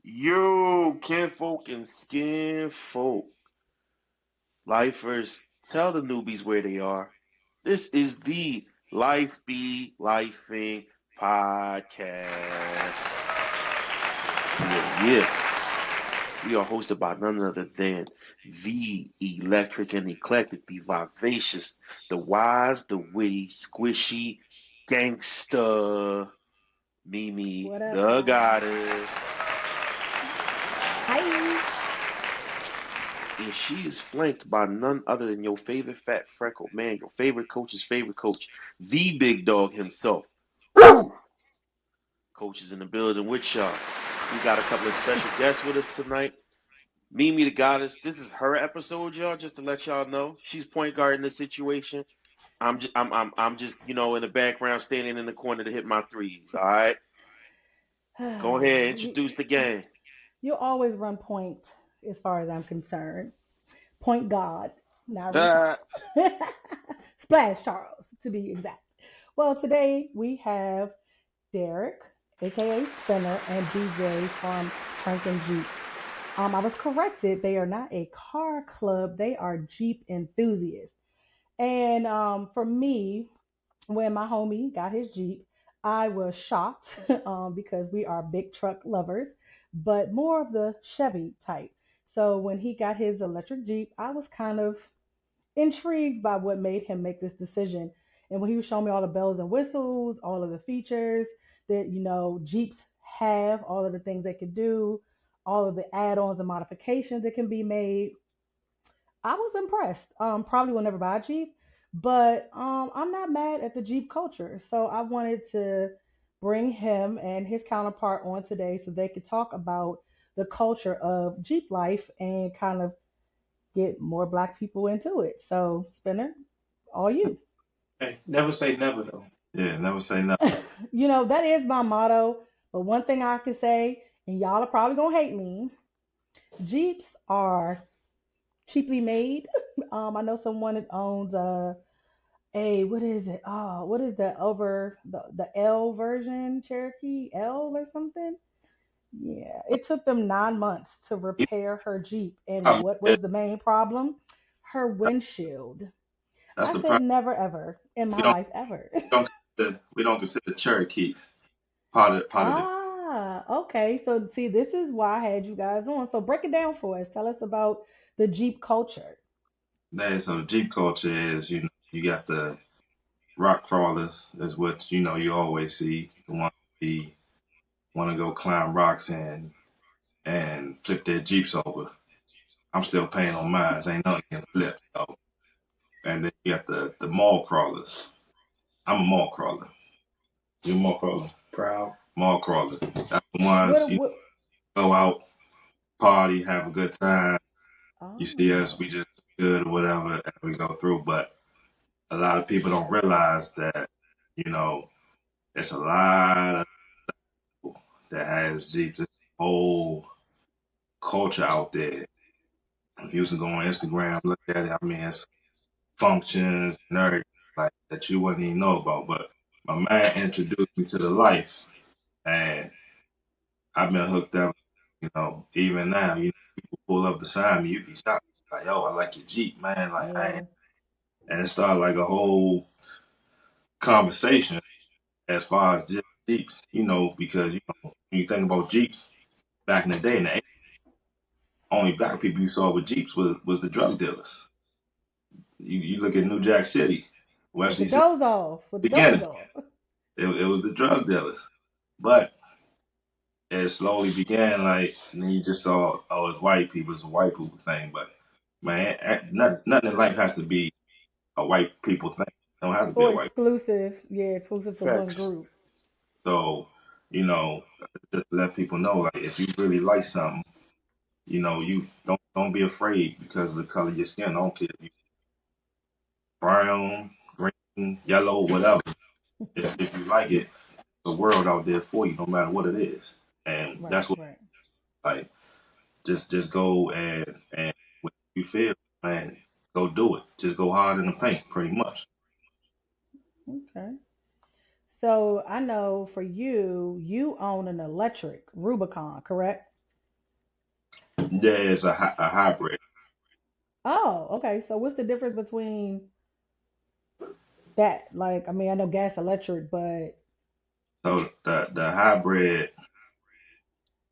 Yo, kinfolk and skinfolk, lifers, tell the newbies where they are. This is the Life Be Lifing podcast. Yeah, yeah. We are hosted by none other than the electric and eclectic, the vivacious, the wise, the witty, squishy, gangsta, Mimi, What up, the y'all? goddess. Hi. And she is flanked by none other than your favorite fat freckled man, your favorite coach's favorite coach, the big dog himself. Coach is in the building with y'all. We got a couple of special guests with us tonight. Mimi the goddess. This is her episode, y'all. Just to let y'all know, she's point guard in this situation. I'm just in the background, standing in the corner to hit my threes. All right, go ahead, you, introduce the gang. you always run point as far as I'm concerned. Point God, not really Ah, Charles. Splash Charles, to be exact. Well, today we have Derek, aka Spinner, and BJ from Crank and Jeeps. I was corrected. They are not a car club, they are Jeep enthusiasts. And for me, when my homie got his Jeep, I was shocked because we are big truck lovers, but more of the Chevy type. So when he got his electric Jeep, I was kind of intrigued by what made him make this decision. And when he was showing me all the bells and whistles, all of the features that, Jeeps have, all of the things they can do, all of the add ons and modifications that can be made, I was impressed. Probably will never buy a Jeep, but I'm not mad at the Jeep culture. So I wanted to bring him and his counterpart on today so they could talk about the culture of Jeep life and kind of get more Black people into it. So, Spinner, all you. Hey, never say never though. Yeah, never say never. That is my motto. But one thing I can say, and y'all are probably gonna hate me, Jeeps are cheaply made. I know someone that owns what is it? Oh, what is that over the L version Cherokee L or something? Yeah, it took them 9 months to You repair her Jeep. And probably what yeah, was the main problem? Her windshield. that's I the said problem. never ever in my We don't life ever. we don't consider Cherokees part of the Okay. So see, this is why I had you guys on. So break it down for us. Tell us about the Jeep culture. so Jeep culture is you got the rock crawlers is what you always see the ones be want to go climb rocks and flip their Jeeps over. I'm still paying on mine. Ain't nothing can flip. So. And then you got the mall crawlers. I'm a mall crawler. You a mall crawler? Proud. Mall crawler. That's the ones What? go out, party, have a good time. You see us, Oh, we just good or whatever as we go through. But a lot of people don't realize that, you know, it's a lot of people that has Jeeps. There's a whole culture out there. If you was to go on Instagram, look at it, I mean, it's functions and everything like that you wouldn't even know about. But my man introduced me to the life, and I've been hooked up. Even now, people pull up beside me, you be shocked, like, "Yo, I like your Jeep, man." Like, I ain't, yeah. and it started like a whole conversation as far as just Jeeps, because when you think about Jeeps back in the day, in the 80s, only black people you saw with Jeeps was the drug dealers. You look at New Jack City, With the Wesley City, doors off. With the doors beginning, off. it was the drug dealers, but it slowly began like, and then you just saw, oh, it's white people, it's a white people thing. But man, nothing in life has to be a white people thing. It don't have to be a Or white. exclusive. Yeah, exclusive to one facts. group. So, you know, just to let people know, like, if you really like something, you don't be afraid because of the color of your skin. I don't care if you brown, green, yellow, whatever. If you like it, the world out there for you, no matter what it is. And Right, that's what, right. like, just go and what you feel, man, go do it. Just go hard in the paint, pretty much. Okay. So I know for you, you own an electric Rubicon, correct? Yeah, it's a hybrid. Oh, okay. So what's the difference between that? Like, I mean, I know gas electric, but So the hybrid,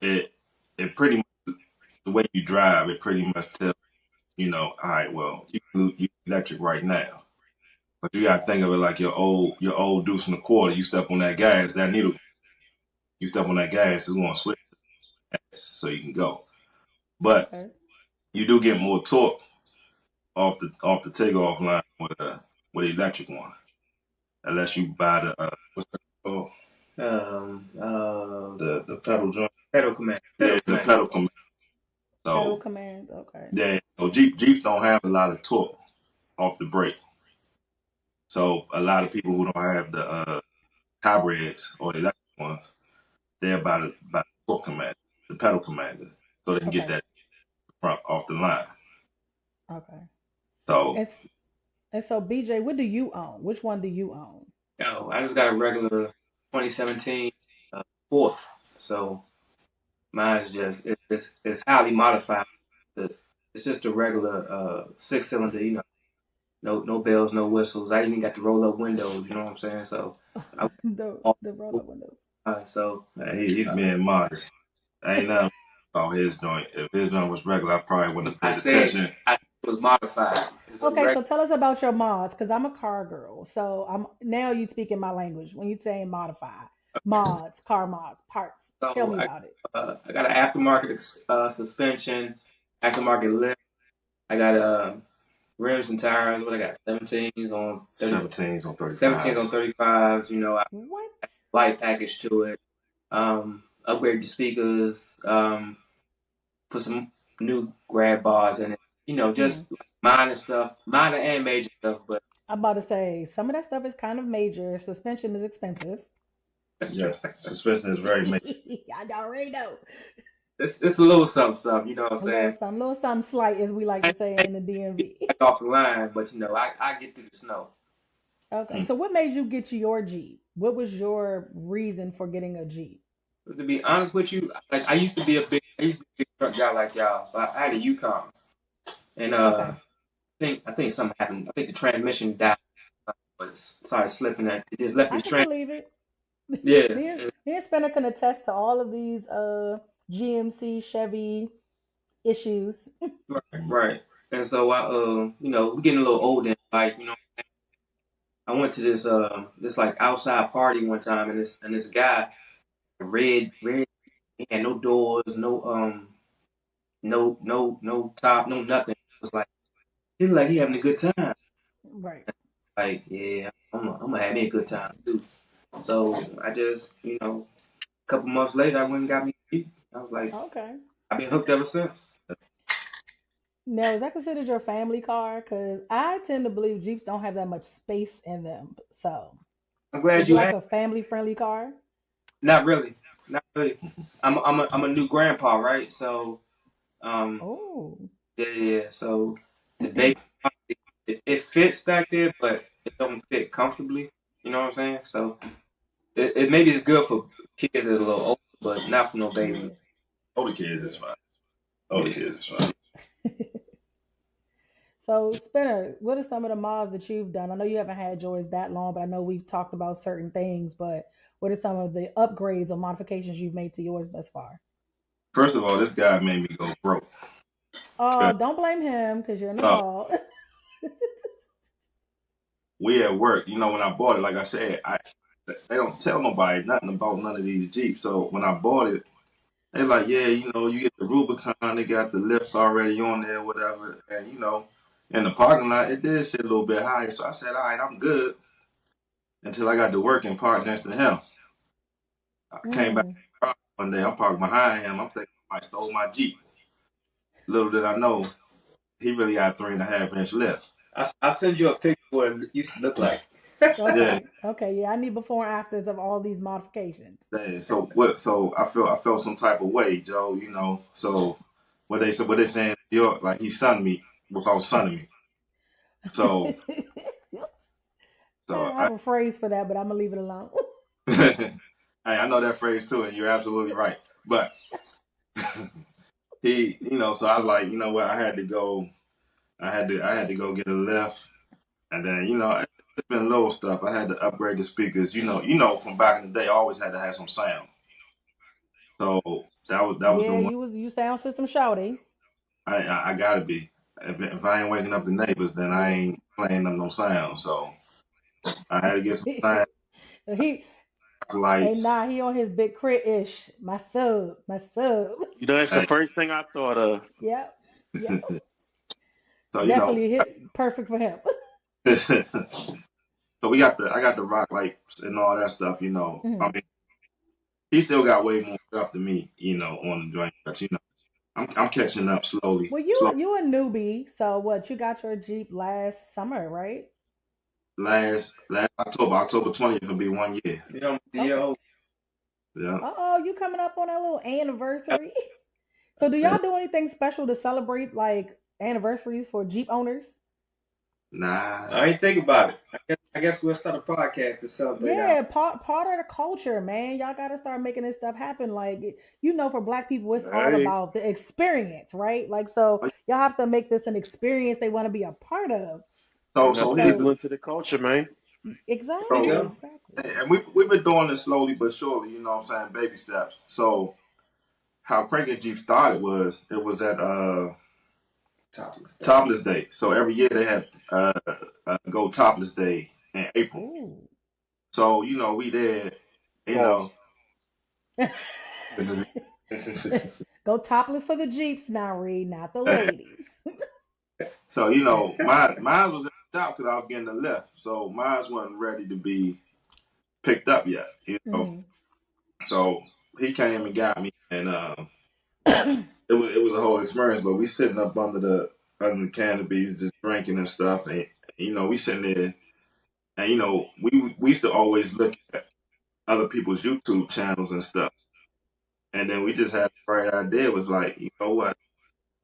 it it pretty much the way you drive, it pretty much tells all right, well, you can use electric right now, but you gotta think of it like your old deuce and a quarter. You step on that gas, that needle, you step on that gas, it's gonna switch so you can go. But okay, you do get more torque off the takeoff line with the electric one, unless you buy the what's that called? The pedal joint. pedal command. Yeah, the pedal command. pedal So command. Okay, yeah, so Jeeps don't have a lot of torque off the brake. So a lot of people who don't have the hybrids or the electric ones, they're by the torque command, the pedal commander, so they can get okay, that front off the line. okay. So And and so, BJ, what do you own? Which one do you own? Oh, I just got a regular 2017 Fourth. So mine's just it's highly modified. The- It's just a regular six cylinder. No bells, no whistles. I even got the roll up windows. You know what I'm saying? So I The roll up windows. so man, he's uh, being modest. Ain't nothing about his joint. If his joint was regular, I probably wouldn't have I paid said attention. I said it was modified. It's a Okay, regular. so tell us about your mods, because I'm a car girl. So I'm now you speaking my language when you saying modify, mods, car mods, parts. Tell So me about it. I got an aftermarket suspension, aftermarket lift. I got rims and tires. What I got? 17s on 17s 35s. on 35s. What? Light package to it. Upgrade the speakers. Put some new grab bars in it. Hmm. Just minor stuff, minor and major stuff. But I'm about to say some of that stuff is kind of major. Suspension is expensive. Yes, suspension is very major. I already know. it's a little something, something. You know what I'm saying? A little something slight, as we like I to say ain't in the DMV. back off the line, but I get through the snow. Okay, Mm. so what made you get your Jeep? What was your reason for getting a Jeep? But to be honest with you, like I used to be a big truck guy like y'all. So I had a Yukon, and Okay, I think something happened. I think the transmission died, but it started slipping. It just left I me can stranded. believe it. Yeah, Me and Spinner can attest to all of these GMC Chevy issues. right, right. And so we're getting a little older. And like, I went to this like outside party one time, and this guy, red, he had no doors, no top, no nothing. It was like he's like he having a good time. Right. Like, yeah, I'm gonna have me a good time too. So I just, a couple months later, I went and got me a Jeep. I was like, Okay. I've been hooked ever since. Now, is that considered your family car? Because I tend to believe Jeeps don't have that much space in them. So, I'm is glad it you like asked. a family friendly car? Not really, not really. I'm a new grandpa, right? So, um, Oh. yeah. So the baby, it fits back there, but it don't fit comfortably. You know what I'm saying? So it maybe it's good for kids that are a little older, but not for no baby. Yeah. Older kids is Yeah. fine. Older Yeah. kids is fine. So, Spinner, what are some of the mods that you've done? I know you haven't had yours that long, but I know we've talked about certain things. But what are some of the upgrades or modifications you've made to yours thus far? First of all, this guy made me go broke. Oh, don't blame him because you're an No, adult. we at work. When I bought it, like I said, they don't tell nobody nothing about none of these Jeeps. So when I bought it, they like, yeah, you get the Rubicon, they got the lift already on there, whatever. And in the parking lot, it did sit a little bit higher. So I said, all right, I'm good until I got to work and park next to him. I came back Mm. one day, I'm parked behind him. I'm thinking I might stole my Jeep. Little did I know, he really got 3.5 inch lift. I'll send you a picture of what it used to look like. Yeah. Okay. Okay. Yeah, I need before and afters of all these modifications. Yeah. So what? So I felt some type of way, Joe. So what they saying? You're like he sunned me without sunning me. So so I have a phrase for that, but I'm gonna leave it alone. hey, I know that phrase too, and you're absolutely right. But So I was like, you know what, I had to go. I had to go get a lift, and then it's been little stuff. I had to upgrade the speakers. From back in the day, I always had to have some sound. So that was the Yeah, one. you sound system shouty. I gotta be. If I ain't waking up the neighbors, then I Yeah. ain't playing them no sound. So I had to get some sound he Hey, lights. nah, he on his big crit ish. My sub, my sub. You know, that's the Hey, first thing I thought of. Yep, yep. so Definitely hit perfect for him. so I got the rock lights and all that stuff. I Mhm. mean, he still got way more stuff than me. On the joint, but I'm catching up slowly. Well, Slow. you a newbie, so what? You got your Jeep last summer, right? Last October 20th will be 1 year. Okay. Yo, Yeah. Oh, you coming up on that little anniversary? So, do Yeah. y'all do anything special to celebrate like anniversaries for Jeep owners? Nah. I ain't think about it. I guess we'll start a podcast to celebrate our. Yeah, part of the culture, man. Y'all got to start making this stuff happen. Like, for Black people, it's all Hey, about the experience, right? Like, so y'all have to make this an experience they want to be a part of. So bring other so here's So, the people into the culture, man. There you so exactly, go. exactly. and we've been doing this slowly but surely. You know what I'm saying? Baby steps. So how Cranky Jeep started was it was at Topless day. Topless Day. So every year they had go Topless Day in April. Ooh. So we did. You know. Pause. Go topless for the Jeeps now, Reed, not the ladies. So mine was in the shop because I was getting the lift. So mine wasn't ready to be picked up yet. Hmm. So he came and got me, and it was a whole experience. But we sitting up under the canopies, just drinking and stuff, and we sitting there, and we used to always look at other people's YouTube channels and stuff, and then we just had the right idea. It was like, you know what?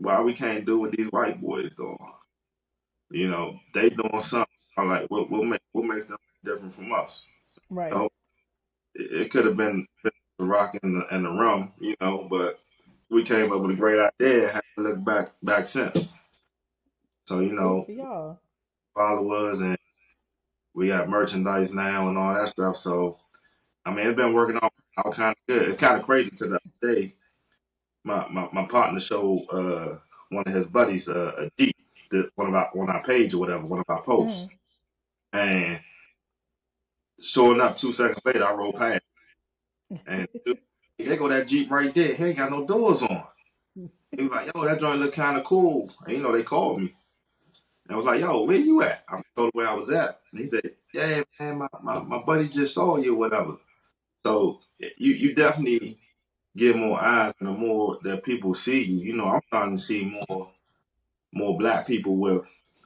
Why we can't do what these white boys doing? They doing something. I'm like, what makes them different from us? You Right. know, it could have been the rock and the rum, but we came up with a great idea and haven't looked back since. So, Good for y'all. followers and we got merchandise now and all that stuff. So, I mean, it's been working out kind of good. It's kind of crazy because the other day, my partner showed one of his buddies a Jeep, one of our page or whatever, one of our posts. Hmm. And showing up 2 seconds later, I rolled past. And dude, there go that Jeep right there. He ain't got no doors on. He was like, yo, that joint look kind of cool. And they called me. And I was like, yo, where you at? I told him where I was at. And he said, yeah, man, my buddy just saw you or whatever. So you definitely get more eyes and the more that people see you. I'm starting to see more black people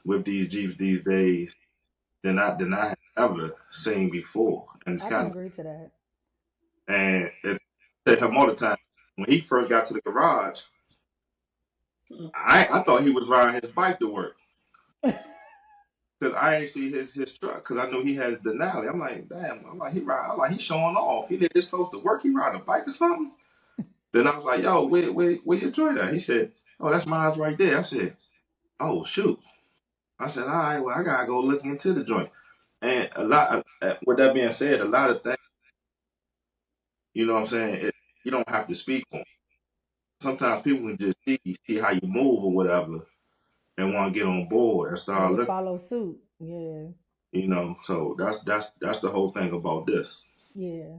with these Jeeps these days than I have ever seen before. And it's I can kind of agree to that. and it's I tell him all the time. When he first got to the garage, I thought he was riding his bike to work. Cause I ain't see his truck, cause I knew he had the Denali. I'm like, damn. I'm like, he's showing off. He did this close to work. He riding a bike or something. Then I was like, yo, where your joint at? He said, oh, that's mine right there. I said, oh shoot. I said, all right, well, I gotta go look into the joint. And with that being said, a lot of things, what I'm saying, you don't have to speak on. Sometimes people can just see how you move or whatever, and want to get on board and And start they looking. follow suit. Yeah. So that's the whole thing about this. Yeah.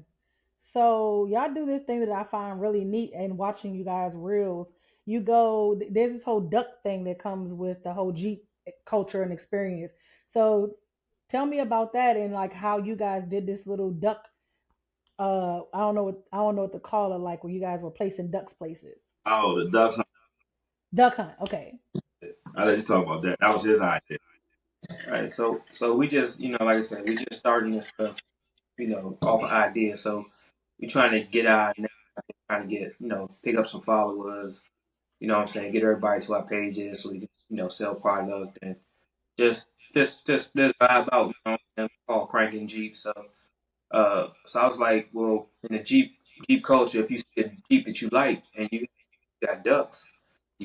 So y'all do this thing that I find really neat and watching you guys reels. There's this whole duck thing that comes with the whole Jeep culture and experience. So tell me about that and like how you guys did this little duck. I don't know what to call it. Like where you guys were placing ducks places. Oh, the duck hunt. Duck hunt. Okay. I let you talk about that. That was his idea. All right, so we just, like I said, we just starting this stuff, off an idea. So we trying to get our name, trying to get, pick up some followers. You know what I'm saying? Get everybody to our pages so we can, sell product and just vibe out. And call cranking Jeep. So I was like, well, in the Jeep culture, if you see a Jeep that you like and you got ducks,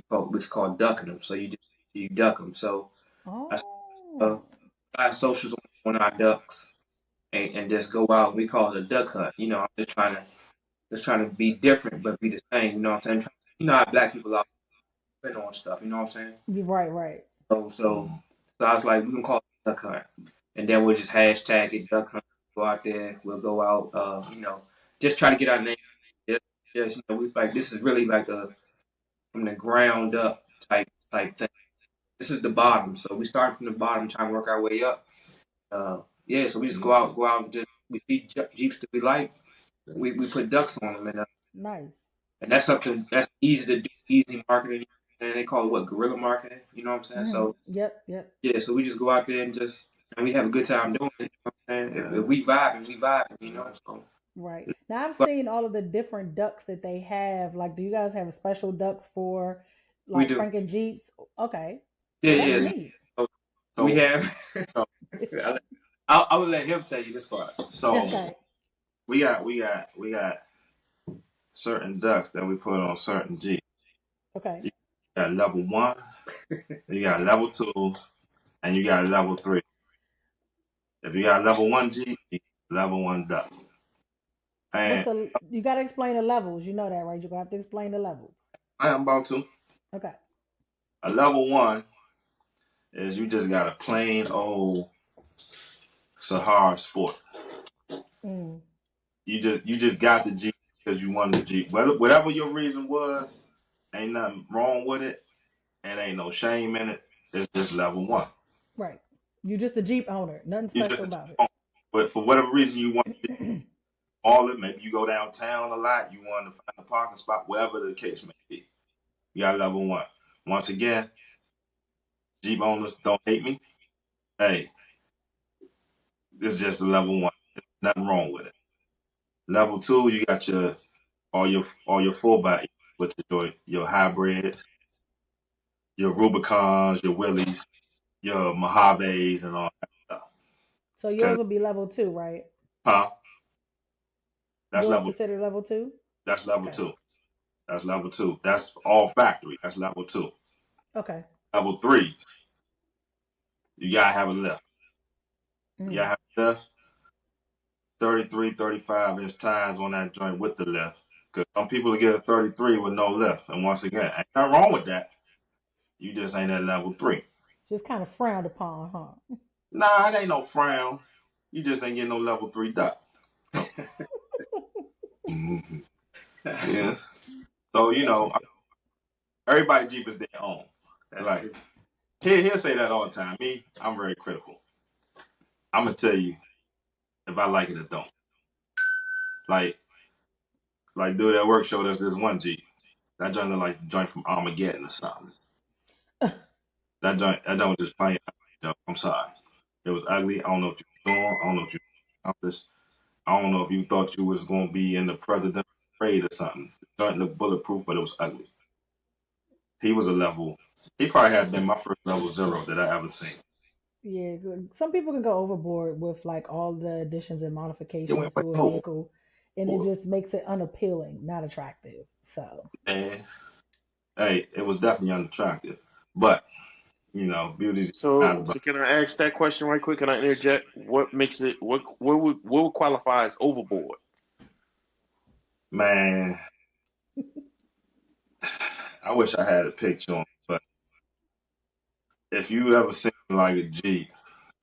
what's called ducking them. So you duck them. So I Oh, got socials on our ducks and just go out. We call it a duck hunt. I'm just trying to be different but be the same. You know what I'm saying? How black people are spend on stuff. You know what I'm saying? you're right. So I was like, we can call it duck hunt, and then we'll just hashtag it duck hunt. Go out there. We'll go out. Just try to get our name. We like this is really like a from the ground up type thing. This is the bottom, so we start from the bottom, trying to work our way up. So we just go out and just we see Jeeps that we like. We put ducks on them, Nice. and that's something that's easy to do, easy marketing. And they call it what guerrilla marketing. You know what I'm saying? So Yep. yeah, so we just go out there and we have a good time doing it. You know what I'm saying? If we vibing, we vibing. So Right. Now I've but seen all of the different ducks that they have. Like, do you guys have special ducks for we like do. cranking Jeeps? Okay. Yeah, Well, that's yeah. neat. So we So, have. so, I will let him tell you this part. so Okay. we got certain ducks that we put on certain Jeep. Okay. You got level 1, you got level 2, and you got level 3. If you got level 1 Jeep, you got level 1 duck. What's And the? You got to explain the levels. You know that, right? You're gonna have to explain the levels. I am about to. Okay. A level 1 is you just got a plain old Sahara Sport. Mm. You just got the Jeep because you wanted the Jeep. Whatever your reason was, ain't nothing wrong with it, and ain't no shame in it. It's just level 1. Right. You're just a Jeep owner. Nothing You just special a Jeep about it. owner. But for whatever reason you want to all it, maybe you go downtown a lot, you want to find a parking spot, wherever the case may be. You got level 1. Once again, Jeep owners don't hate me. Hey, it's just a level 1. There's nothing wrong with it. Level 2, you got your 4x, which is your hybrids, your Rubicons, your Willys, your Mojaves, and all that stuff. So yours Cause will be level two, right? huh, that's Yours level considered level two? that's level Okay. 2. That's level 2. That's all factory. That's level 2. Okay. Level 3, you gotta have a lift. You Mm. gotta have a lift. 33, 35-inch tires on that joint with the lift. Because some people will get a 33 with no lift. And once again, ain't nothing wrong with that. You just ain't at level 3. Just kind of frowned upon, huh? Nah, it ain't no frown. You just ain't getting no level 3 duck. So, mhm. Yeah. So, everybody Jeep is their own. That's Like, true. he'll say that all the time. Me, I'm very critical. I'm going to tell you if I like it or don't. Like, dude at work showed us this one Jeep. That joint looked like the joint from Armageddon or something. That joint was just plain. I'm sorry. It was ugly. I don't know what you were doing. I don't know what you accomplished. I don't know if you thought you was gonna be in the presidential parade or something. The joint looked bulletproof, but it was ugly. He was a level. He probably had been my first level 0 that I ever seen. Yeah, some people can go overboard with like all the additions and It went modifications way to a over. vehicle, and it just makes it unappealing, not attractive. So, Man, hey, it was definitely unattractive, but beauty's not So, about. so can I ask that question right quick? Can I interject? What makes it? What would qualify as overboard? Man, I wish I had a picture on, but if you ever seen like a Jeep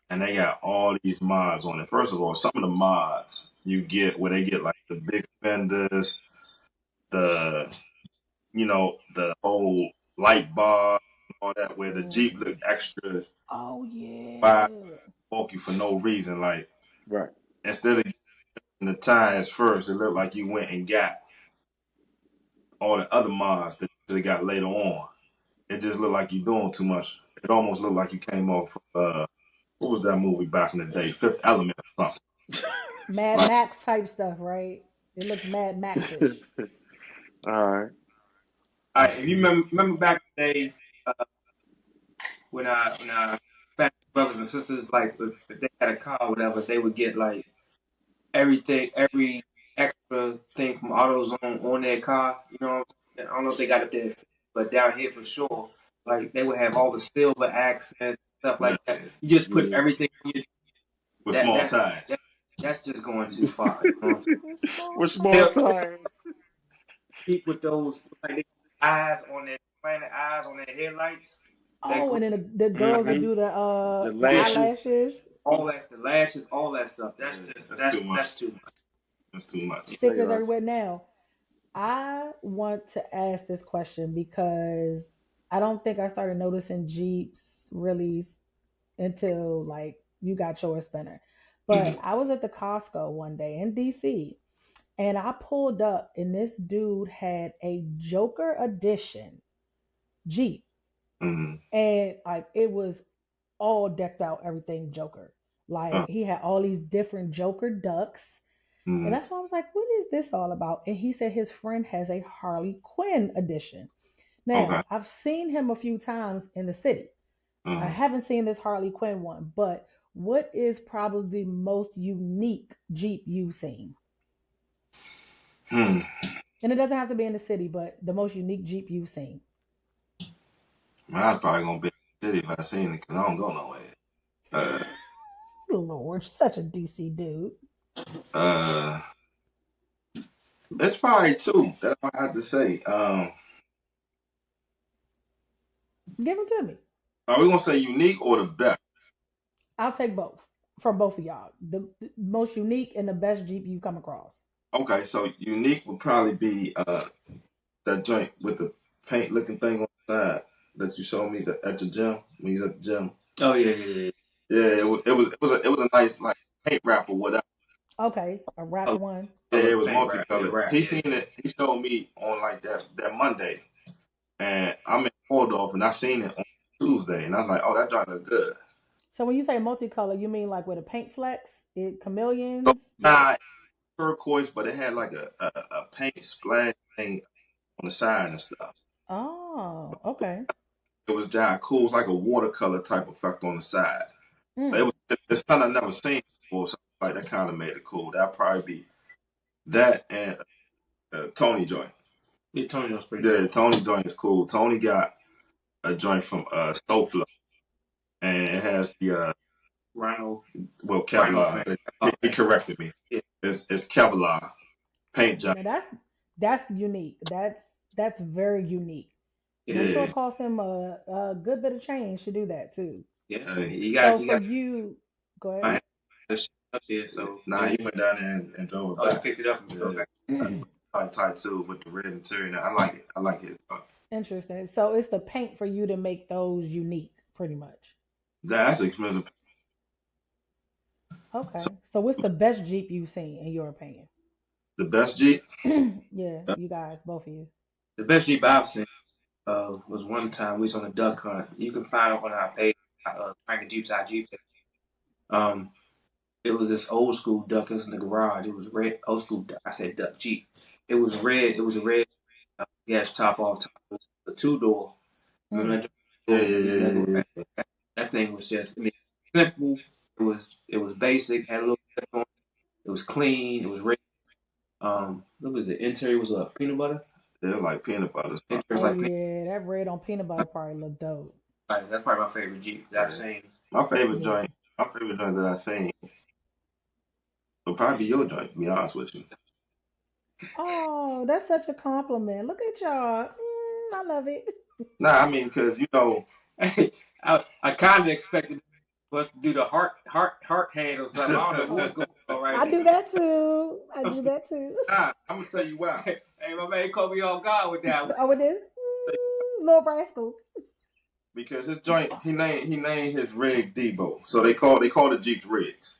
and they got all these mods on it. First of all, some of the mods you get where they get like the big fenders, the the whole light bar, all that, where the Jeep mm. look extra Oh wide, yeah. bulky for no reason. Like Right. instead of getting the tires first, it looked like you went and got all the other mods that they got later on. It just looked like you doing too much. It almost looked like you came off. What was that movie back in the day? Fifth Element or something. Mad Like, Max type stuff, right? It looks Mad Max-ish. All right. All right, if you remember back in the day when family brothers and sisters like if they had a car or whatever, they would get like every extra thing from AutoZone on their car. You know what I'm saying? I don't know if they got it there. but down here for sure, like they would have all the silver accents, stuff Yeah. like that. You just put Yeah. everything on your With small that's tires. that's just going too far. You know what I'm saying? It's small With small They'll time. tires. keep with those like they eyes on their planet eyes on their headlights. That Oh, green, and then the girls that Hmm. do The the yeah, lashes. eyelashes. all that's the lashes, all that stuff. That's Yeah, just that's too much. that's too much. That's too much. Say Stickers less. everywhere now. I want to ask this question because I don't think I started noticing Jeeps really until like you got your spinner. But Mm-hmm. I was at the Costco one day in DC and I pulled up and this dude had a Joker edition Jeep Mm-hmm. and like it was all decked out, everything Joker. Like he had all these different Joker ducks. And Mm-hmm. that's why I was like, what is this all about? And he said his friend has a Harley Quinn edition. Okay. Now, I've seen him a few times in the city. I Mm-hmm. haven't seen this Harley Quinn one, but what is probably the most unique Jeep you've seen? Hmm. And it doesn't have to be in the city, but the most unique Jeep you've seen. Mine's probably gonna be in the city if I seen it because I don't go nowhere. Uh, Lord, you're such a DC dude. uh, it's probably two that I have to say. Give them to me. Are we gonna say unique or the best? I'll take both from both of y'all. The most unique and the best Jeep you've come across. Okay, so unique would probably be that joint with the paint looking thing on the side that you showed me at the gym when you was at the gym. Oh yeah. Yeah, it was a nice like paint wrap or whatever. Okay, a wrap Color, one. Yeah, color it was paint wrap, yeah, multicolored. wrap, He yeah. seen it. He showed me on like that Monday, and I'm in Waldorf, and I seen it on Tuesday, and I was like, oh, that joint look good. So when you say multicolor, you mean like with a paint flex, it So chameleons? not turquoise, but it had like a paint splash thing on the side and stuff. Oh, okay. It was just cool. It was like a watercolor type effect on the side. It Mm. was it's something I never seen before. So like that kind of made it cool. That'd probably be that and Tony joint. Yeah, Tony was pretty Yeah, dope. Tony joint is cool. Tony got a joint from Stofla, and it has the Rhino Kevlar. paint. He corrected me. Yeah. It's Kevlar paint job. Now that's unique. That's very unique. And I'm sure Yeah, it cost him a good bit of change to do that too. Yeah, So you for got you, go ahead. my shit up there. So nah, he went down there and drove it you back. picked it up and drove Yeah, back. probably tight too with the red interior. I like it. I like it. Interesting. So it's the paint for you to make those unique, pretty much. That's actually expensive. Okay. So So what's the best Jeep you've seen in your opinion? the best Jeep. Yeah, Uh, you guys, both of you. The best Jeep I've seen was one time we was on a duck hunt. You can find it on our page, Frank Jeep's our Jeep. Um, it was this old school duck. It was in the garage. It was red, old school duck. I said duck Jeep. It was red. It was a red gas top off top. It was a two door. Mm. Remember Yeah, that? yeah, yeah, yeah, yeah. That thing was just, I mean, simple. It was basic. Had a little lift on it. It was clean. It was red. What was it? Interior was what? Peanut butter. They're like peanut butter stuff. Interior was Oh like peanut. yeah, that red on peanut butter probably look dope. Butter. That's probably my favorite Jeep that I've seen. My favorite Yeah. joint. My favorite joint that I seen would probably be your joint. To be honest with you. Oh, that's such a compliment. Look at y'all. I love it. Nah, I mean, because I kind of expected us to do the heart hand or something. I don't know what's going on right I do that too. I do that too. Nah, I'm gonna tell you why. Hey, my man caught me off guard with that one. Oh, it is. Little rascals. Because his joint, he named his rig Debo. So they call the Jeeps rigs.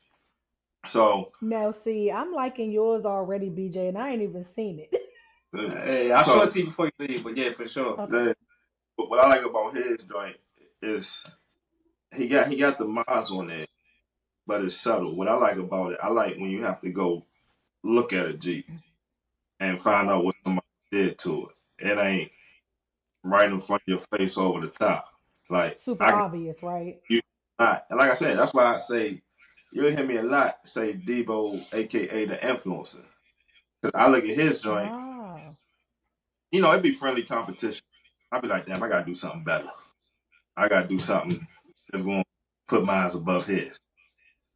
So Now, see, I'm liking yours already, BJ, and I ain't even seen it. Hey, I'll show it to you before you leave, but yeah, for sure. Okay. but what I like about his joint is he got the miles on it, but it's subtle. What I like about it, I like when you have to go look at a Jeep and find out what somebody did to it. It ain't right in front of your face over the top. Like Super I can obvious, right? you not. And like I said, that's why I say you'll hear me a lot say Debo, aka the influencer. Cause I look at his joint, Ah. it'd be friendly competition. I'll be like, damn, I gotta do something better. I gotta do something that's gonna put mine above his.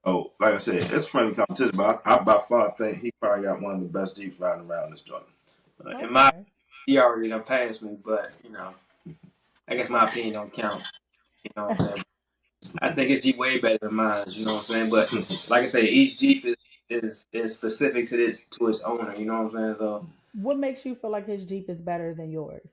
Oh, like I said, it's friendly competition, but I by far think he probably got one of the best Jeeps riding around this joint. In my, Okay. he already done passed me, but I guess my opinion don't count. You know what I'm saying? I think his Jeep way better than mine. You know what I'm saying? But like I say, each Jeep is specific to its owner. You know what I'm saying? So, What makes you feel like his Jeep is better than yours?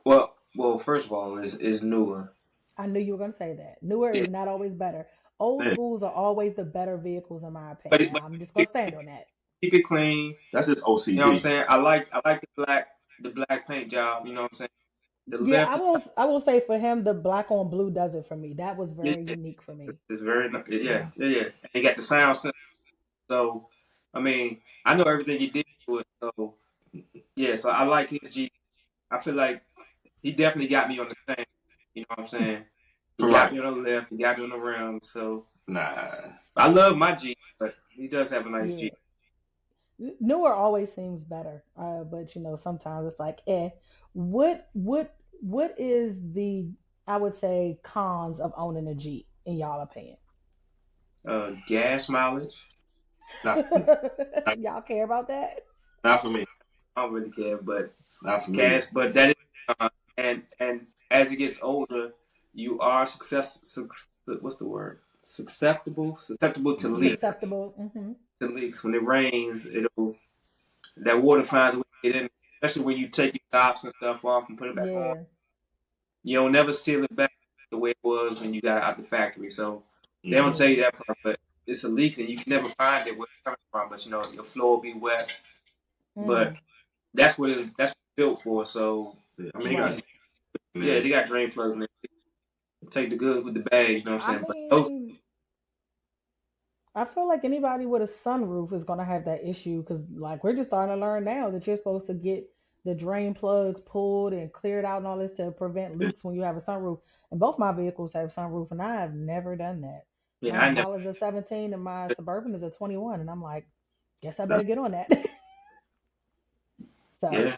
well, first of all, is newer. I knew you were going to say that. Newer Yeah, is not always better. Old Yeah, schools are always the better vehicles, in my but opinion. I'm just going to stand on that. keep it clean. that's just You know what I'm OCD. saying? I like the black paint job. You know what I'm saying? The Yeah, lift, I will say for him, the black on blue does it for me. That was yeah, very unique for me. it's very yeah. And he got the sound system. So, I mean, I know everything he did to it. So yeah, so I like his Jeep. I feel like he definitely got me on the stand. You know what I'm saying? He got Right. me on the left. He got me on the rim. So Nah. I love my Jeep, but he does have a nice Yeah. Jeep. Newer always seems better. But sometimes it's like, eh. What is the, I would say, cons of owning a Jeep in y'all opinion? Gas mileage. Not for me. Not, Y'all care about that? not for me. I don't really care, but Not for me. gas. But that is and as it gets older, you are what's the word? Susceptible to Yeah. leaks. Susceptible. To leaks when it rains, that water finds a way to get in, especially when you take your tops and stuff off and put it back on. Yeah. You don't never seal it back the way it was when you got it out the factory. So they don't tell Mm-hmm. Yeah. you that part, but it's a leak and you can never find it where it's coming from. But your floor will be wet. But Mm. that's what it's built for. So Yeah. I mean, he got Right. yeah, they man. got drain plugs in it. Take the good with the bad. You know what I'm I saying? But those mean, I feel like anybody with a sunroof is gonna have that issue because, like, we're just starting to learn now that you're supposed to get the drain plugs pulled and cleared out and all this to prevent Yeah. leaks when you have a sunroof. And both my vehicles have sunroof, and I have never done that. yeah, My I never. Impala's a 17 and my Suburban is a 21, and I'm like, guess I better That's get on that. So Yeah,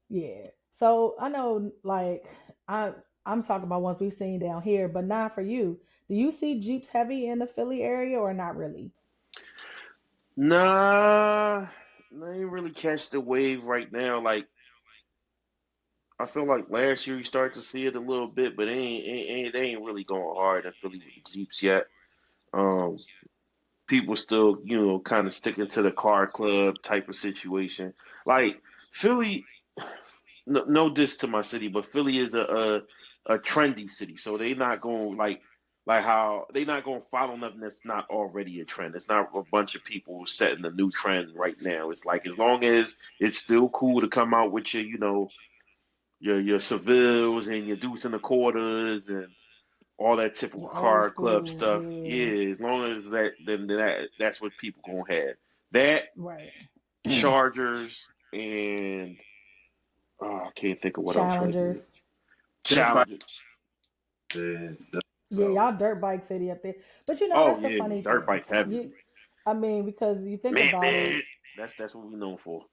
yeah. So I know, like, I I'm talking about ones we've seen down here, but not for you. Do you see Jeeps heavy in the Philly area or not really? Nah, I ain't really catch the wave right now. Like I feel like last year you start to see it a little bit, but they ain't really going hard in Philly with the Jeeps yet. Um, People still, kind of sticking to the car club type of situation. Like Philly, no diss to my city, but Philly is a trendy city, so they not going like how they not going to follow nothing that's not already a trend. It's not a bunch of people setting a new trend right now. It's like as long as it's still cool to come out with your Sevilles and your Deuce and the Quarters and all that typical The old car club school, stuff. yeah, Yeah, as long as that's what people gonna have. That right. Chargers and I can't think of what else right now. Challengers. dirt bike. Challengers. the Yeah, So, y'all dirt bike city up there. But oh that's the yeah, funny dirt thing. bike heavy. I mean, because you think Man, about it, man. That's what we known for.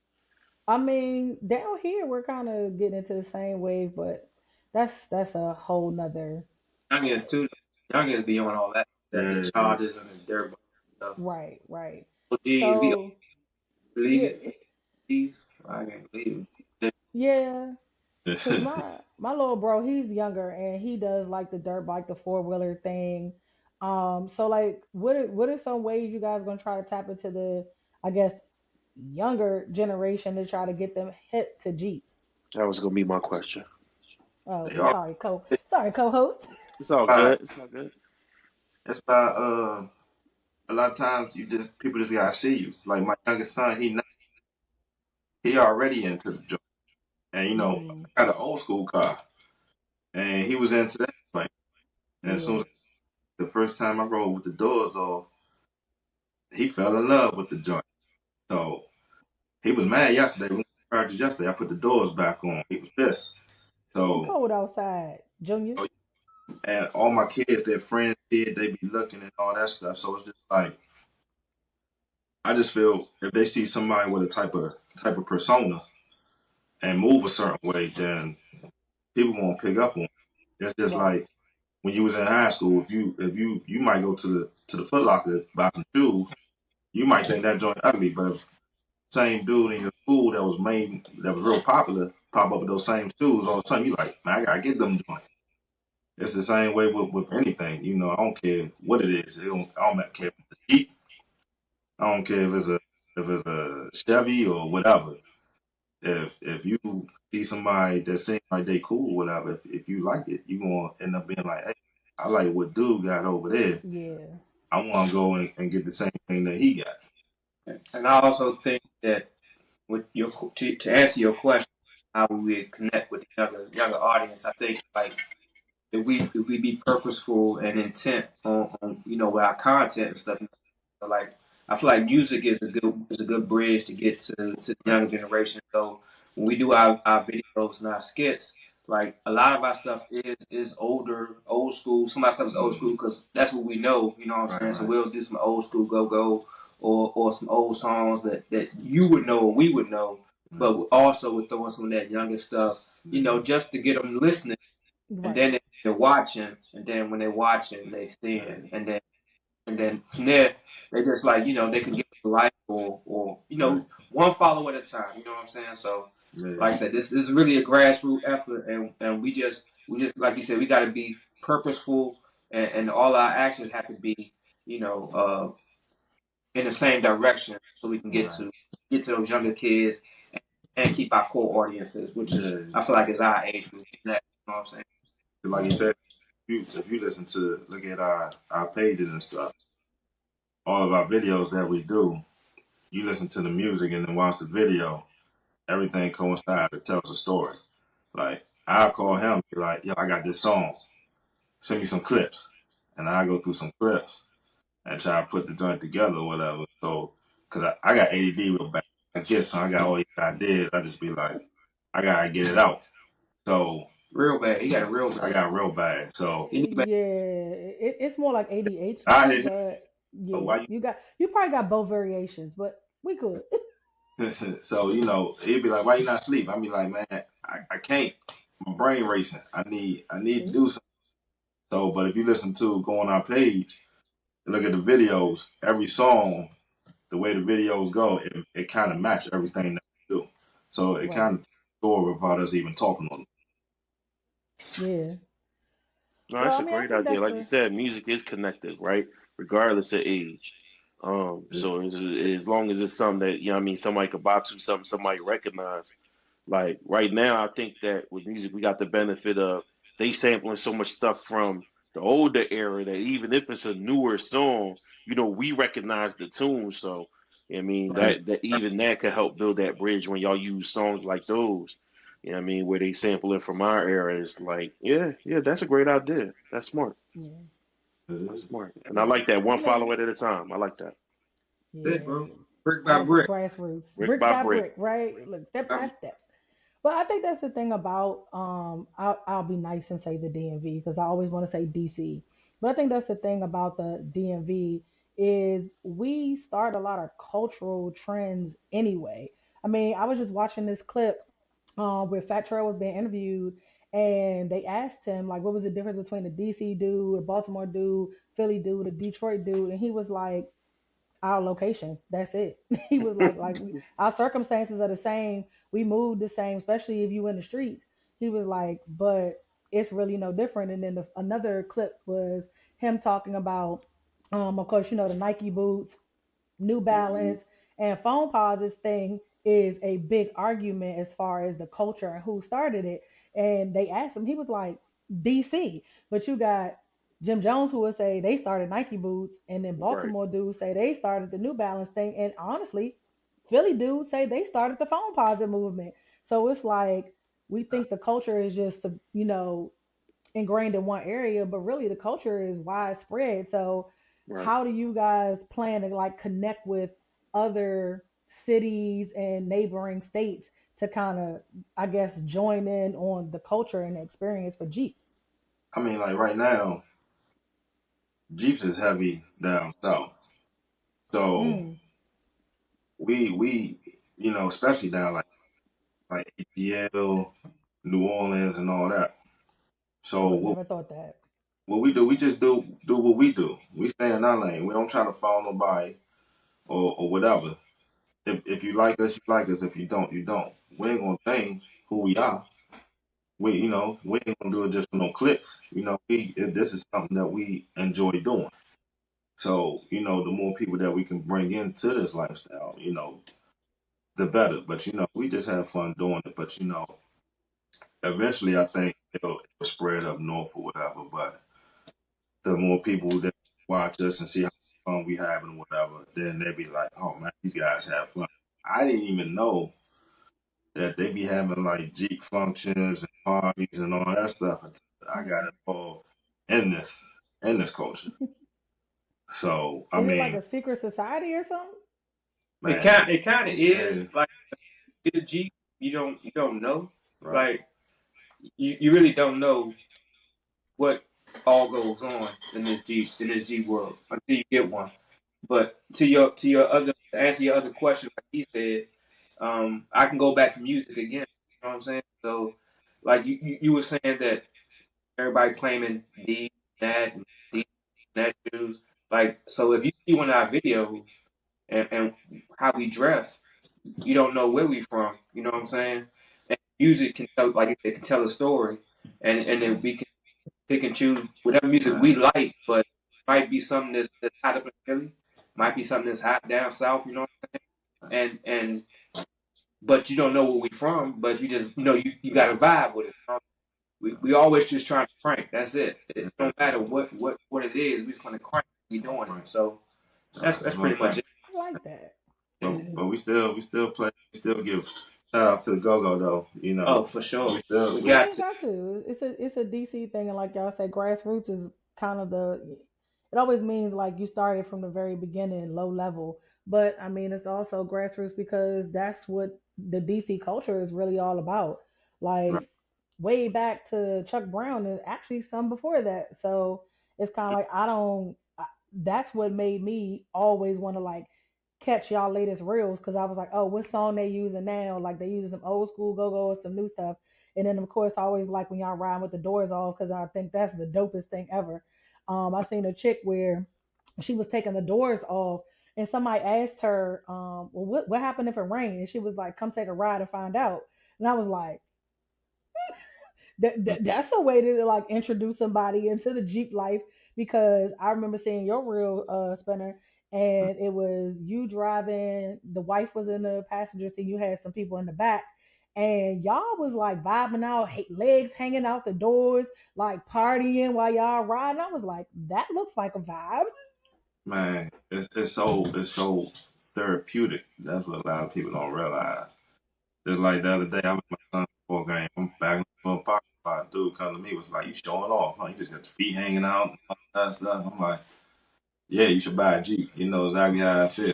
I mean, down here we're kind of getting into the same wave, but that's a whole nother. Youngins too. Youngins be on all that the yeah. charges and the dirt bike stuff. Right, right. OGs, we So believe yeah, it. OGs, I can't believe it. yeah. Cause Yeah. my little bro, he's younger and he does like the dirt bike, the 4-wheeler thing. So like, what are some ways you guys gonna try to tap into the, I guess, younger generation to try to get them hip to Jeeps? That was gonna be my question. Oh, They are. sorry, co-host. It's all Uh, good. It's all good. that's why a lot of times people just gotta see you. Like my youngest son, he already into the joint. And Mm, I got an old school car. And he was into that thing. And as soon yeah. as the first time I rode with the doors off, he fell in love with the joint. So he was mad yesterday. We practiced yesterday. I put the doors back on. He was pissed. It's getting So cold outside, Junior. and all my kids, their friends did, they be looking and all that stuff. So it's just like I just feel if they see somebody with a type of persona and move a certain way, then people won't pick up on it. It's just Right. like when you was in high school, if you might go to the Foot Locker buy some shoes, you might think that joint ugly, but if same dude in your school that was real popular pop up with those same shoes all of a sudden, you like, man, I gotta get them joints. It's the same way with anything, you know. I don't care what it is. I don't care if it's a Jeep. I don't care if it's a Chevy or whatever. If you see somebody that seems like they cool, whatever, if you like it, you gonna end up being like, hey, I like what dude got over there. Yeah. I want to go and get the same thing that he got. And I also think that with your to answer your question, how we would connect with the younger audience, I think like if we be purposeful and intent on with our content and stuff. So like I feel like music is a good bridge to get to the younger generation. So when we do our videos and our skits, like a lot of our stuff is old school. Some of our stuff is old school because that's what we know. You know what I'm Right, saying? So right. we'll do some old school go or some old songs that you would know or we would know. But we also we're throwing some of that younger stuff, just to get them listening, and Right. then they're watching, and then when they're watching, they seeing, and then from there, they just like, they can get a like or Right. one follow at a time. You know what I'm saying? So, Yeah. like I said, this is really a grassroots effort, and we just like you said, we got to be purposeful, and all our actions have to be, you know, in the same direction, so we can get Right. to those younger kids and keep our core audiences, which is Yeah. I feel like is our age group. You know what I'm saying? Like you said, if you listen to look at our pages and stuff, all of our videos that we do, you listen to the music and then watch the video, everything coincides. It tells a story. Like I'll call him, be like, yo, I got this song. Send me some clips, and I go through some clips and try to put the joint together or whatever. So, cause I got ADD real bad. I get some, I got all these ideas. I just be like, I gotta get it out. So Real bad. He got it real I bad. got real bad. So He need Yeah. It's more like I ADHD, hit but so yeah, why you probably got both variations, but we could. you so he'd be like, why you not sleep? I be like, man, I can't. My brain racing. I need to See? do something. So, but if you listen to go on our page, look at the videos, every song, the way the videos go, it kind of match everything that we do. So it Right. kind of story without us even talking on Yeah. No, Well, that's I a mean, I great think idea. that's Like you a said, music is connected, right? Regardless of age. it. So as long as it's something that, somebody could box to, something somebody recognize. Like right now, I think that with music, we got the benefit of they sampling so much stuff from the older era that even if it's a newer song, we recognize the tune. So, Right. that even that could help build that bridge when y'all use songs like those. Where they sample it from our era. It's like, yeah, yeah, that's a great idea. That's smart. yeah. That's It smart. And I like that I one mean, follow at a time. I like that. That's it, bro. yeah. Brick by All brick. grassroots, Brick brick by by brick. brick, right? Look, step By by step. But I think that's the thing about I'll be nice and say the DMV because I always want to say DC. But I think that's the thing about the DMV is we start a lot of cultural trends anyway. I mean, I was just watching this clip where Fat Trail was being interviewed, and they asked him like, what was the difference between a DC dude, a Baltimore dude, Philly dude, a Detroit dude, and he was like, our location. That's it. He was our circumstances are the same. We moved the same, especially if you in the streets. He was like, but it's really no different. And then another clip was him talking about, of course, the Nike boots, New Balance, and phone pauses thing is a big argument as far as the culture and who started it. And they asked him, he was like, DC. But you got Jim Jones who would say they started Nike boots, and then Right. Baltimore dudes say they started the New Balance thing. And honestly, Philly dudes say they started the phone posit movement. So it's like we think the culture is just ingrained in one area, but really the culture is widespread. So Right. how do you guys plan to like connect with other cities and neighboring states to kind of, I guess, join in on the culture and the experience for Jeeps? I mean, like right now, Jeeps is heavy down south. So Mm, we especially down like ATL. New Orleans and all that. I So would have never thought that. what we do, we just do what we do. We stay in our lane. We don't try to follow nobody or whatever. If you like us, you like us. If you don't, you don't. We ain't gonna change who we are. We ain't gonna do it just for no clicks. This is something that we enjoy doing. So, the more people that we can bring into this lifestyle, the better. But we just have fun doing it. But eventually, I think it'll spread up north or whatever. But the more people that watch us and see how much fun we have and whatever, then they be like, "Oh man, these guys have fun." I didn't even know that they be having like Jeep functions and parties and all that stuff until I got involved in this culture. So I Is it like mean, a secret society or something? man, It kind of is yeah, like get a Jeep. You don't know. right, Like you really don't know what all goes on in this Jeep world until you get one. But to answer your other question, like he said, I can go back to music again. You know what I'm saying? So, like you were saying that everybody claiming these, that, and these, and that shoes. Like, so if you see one of our videos and how we dress, you don't know where we from. You know what I'm saying? And music can tell, like it can tell a story, and then we can pick and choose whatever music right, we like, but it might be something that's hot up in Philly, might be something that's hot down south, you know, and but you don't know where we from, but you just you got to vibe with it. You know? We always just trying to crank. That's it. It don't matter what it is. We just want to crank. We doing it. right. So that's That's one pretty much thing. it. I like that. But we still play. We still give shout outs to the Go Go though. Oh, for We sure. still We we Yeah, got you to. got to. It's a DC thing, and like y'all say, grassroots is kind of the. It always means like you started from the very beginning, low level. But I mean, it's also grassroots because that's what the DC culture is really all about. right, Like way back to Chuck Brown, and actually some before that. So it's kind of like I don't. That's what made me always want to like catch y'all latest reels because I was like, oh, what song they using now? Like they using some old school go go or some new stuff. And then of course I always like when y'all riding with the doors off because I think that's the dopest thing ever. I seen a chick where she was taking the doors off and somebody asked her, well, what happened if it rained? And she was like, come take a ride and find out. And I was like, that's a way to like introduce somebody into the Jeep life because I remember seeing your reel spinner and it was you driving, the wife was in the passenger seat, you had some people in the back and y'all was like vibing out, legs hanging out the doors, like partying while y'all riding. I was like, that looks like a vibe. man. It's so therapeutic. That's what a lot of people don't realize. Just like the other day, I was with my son's football game. I'm back in the parking lot. Dude come to me was like, "You showing off? Huh? You just got the feet hanging out and all that stuff." I'm like, "Yeah, you should buy a Jeep. You know exactly how I feel."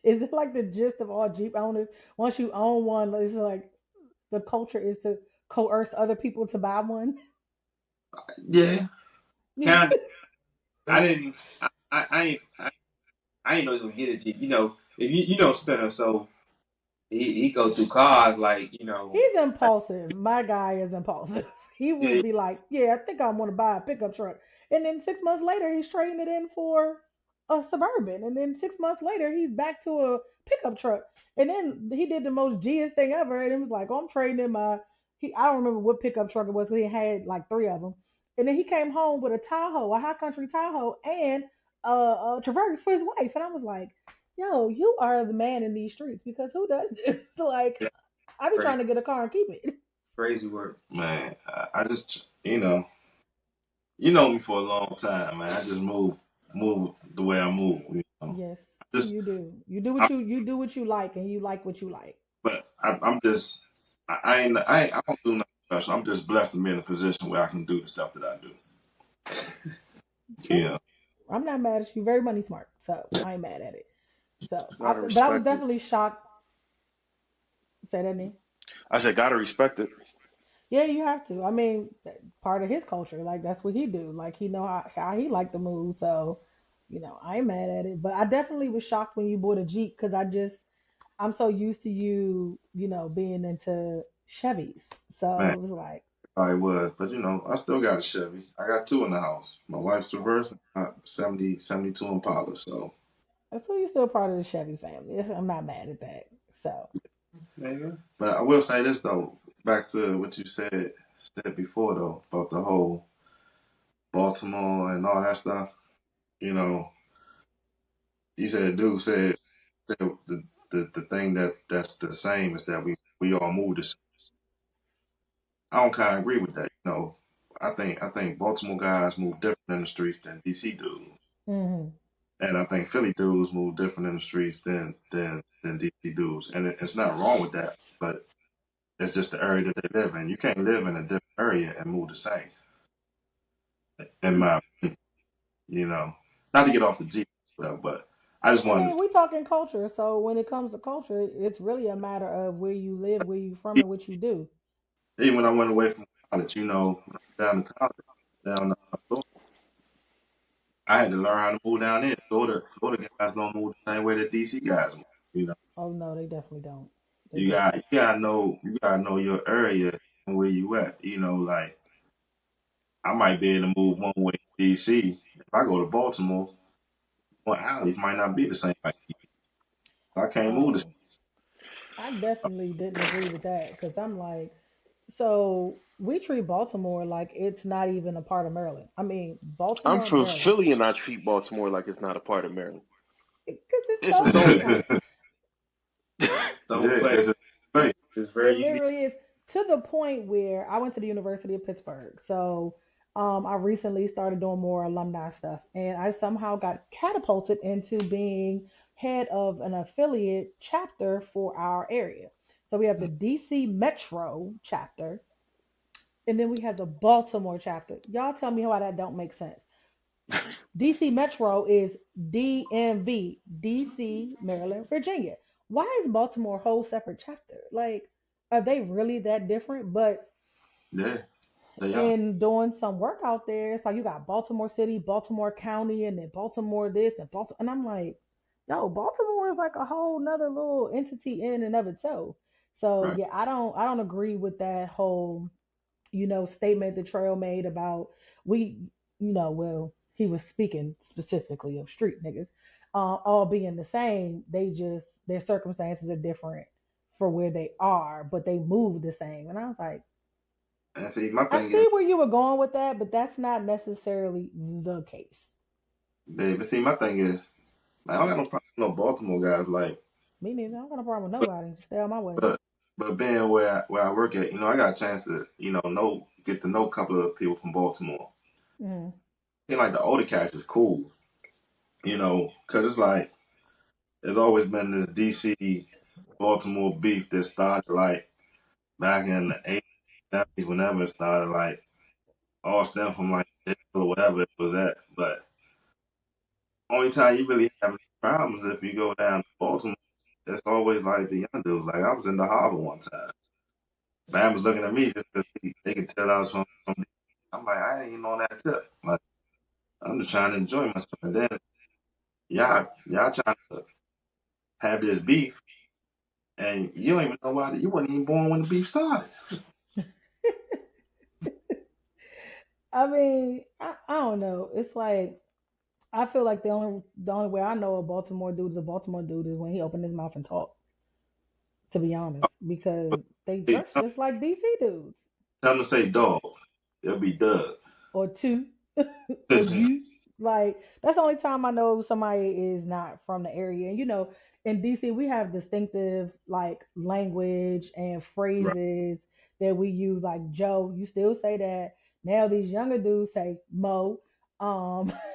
Is it like the gist of all Jeep owners? Once you own one, it's like the culture is to coerce other people to buy one. Yeah, Kind of. I didn't. I ain't. I ain't know he was gonna get a Jeep. If you know Spinner, so he go through cars like He's impulsive. My guy is impulsive. He will yeah, be like, "Yeah, I think I want to buy a pickup truck," and then 6 months later, he's trading it in for a suburban, and then 6 months later, he's back to a pickup truck, and then he did the most G's thing ever, and it was like, "Oh, I'm trading in my." I don't remember what pickup truck it was. He had like three of them, and then he came home with a Tahoe, a high country Tahoe, and a Traverse for his wife, and I was like, "Yo, you are the man in these streets because who does this?" Like, yeah, I be crazy, trying to get a car and keep it. crazy work. man. I just you know me for a long time, man. I just move the way I move. Yes, I just you do. I, You do what you like, and you like what you like. I'm just I don't do nothing special. I'm just blessed to be in a position where I can do the stuff that I do. True. You know, I'm not mad at you. Very money smart, so I ain't mad at it. So, Gotta but I was respect it. definitely shocked. Say that name. I said, gotta respect it. Yeah, you have to. I mean, part of his culture, like that's what he do. Like he know how he like to move. So, I ain't mad at it. But I definitely was shocked when you bought a Jeep because I'm so used to you, being into Chevys. So Man, it was like, I was, but I still got a Chevy. I got two in the house. My wife's Traverse, 72 Impala. So so you're still part of the Chevy family. I'm not mad at that. So, Maybe. but I will say this though, back to what you said before though, about the whole Baltimore and all that stuff. You know, you said dude said the thing that's the same is that we all move the same. I don't kind of agree with that. I think Baltimore guys move different in the streets than DC dudes, hmm and I think Philly dudes move different in the streets than DC dudes, and it's not wrong with that, but it's just the area that they live in. You can't live in a different area and move the same, in my opinion. You know, not to get off the Jeep, but I just I mean, wanted. we talking culture. So when it comes to culture, it's really a matter of where you live, where you from, and what you do. Even when I went away from college, when I went down to college, down Florida, I had to learn how to move down there. Florida guys don't move the same way that DC guys move. You know, Oh no, they definitely don't. They you definitely got you gotta know your area and where you at. Like I might be able to move one way in DC. If I go to Baltimore, one alleys might not be the same. Like I can't don't. move the Oh, I definitely didn't agree with that because I'm like, so we treat Baltimore like it's not even a part of Maryland. I mean, I'm Baltimore, from Maryland, Philly and I treat Baltimore like it's not a part of Maryland. because it's It's so its own different. entity. same. So, Yeah, but it's a place. it's It very unique. literally is, to the point where I went to the University of Pittsburgh. So I recently started doing more alumni stuff, and I somehow got catapulted into being head of an affiliate chapter for our area. So we have the DC Metro chapter, and then we have the Baltimore chapter. Y'all tell me why that don't make sense. DC Metro is DMV, DC, Maryland, Virginia. Why is Baltimore a whole separate chapter? Like, are they really that different? But Yeah, they are. in doing some work out there, it's like you got Baltimore City, Baltimore County, and then Baltimore this and Baltimore. And I'm like, no, Baltimore is like a whole nother little entity in and of itself. So Right. yeah, I don't agree with that whole statement the trail made about we, well, he was speaking specifically of street niggas, all being the same. They just, their circumstances are different for where they are, but they move the same. And I was like, And see, my I thing is, see where you were going with that, but that's not necessarily the case. Dave. See, my thing is, man, I don't got no problem with no Baltimore guys. Like, Me neither. I don't got a problem with but nobody. Stay out my way. but but being where I work at, I got a chance to get to know a couple of people from Baltimore. Mm. Seem like the older cats is cool, because it's like there's always been this DC Baltimore beef that started like back in the 80s, 70s, whenever it started, like all stem from like jail or whatever it was at. But only time you really have any problems if you go down to Baltimore. It's always like the young dudes. Like I was in the harbor one time. Man was looking at me just because they could tell I was from. I'm like, I ain't even on that tip. Like I'm just trying to enjoy myself. And then y'all trying to have this beef, and you don't even know why. You weren't even born when the beef started. I mean, I don't know. It's like I feel like the only way I know a Baltimore dude is a Baltimore dude is when he opened his mouth and talked. To be honest, because they Hey, dress just like DC dudes, tell them to say dog. It'll be Doug. or two, or you. Like that's the only time I know somebody is not from the area. And in DC we have distinctive like language and Right. phrases that we use. Like Joe, you still say that. Now these younger dudes say Mo.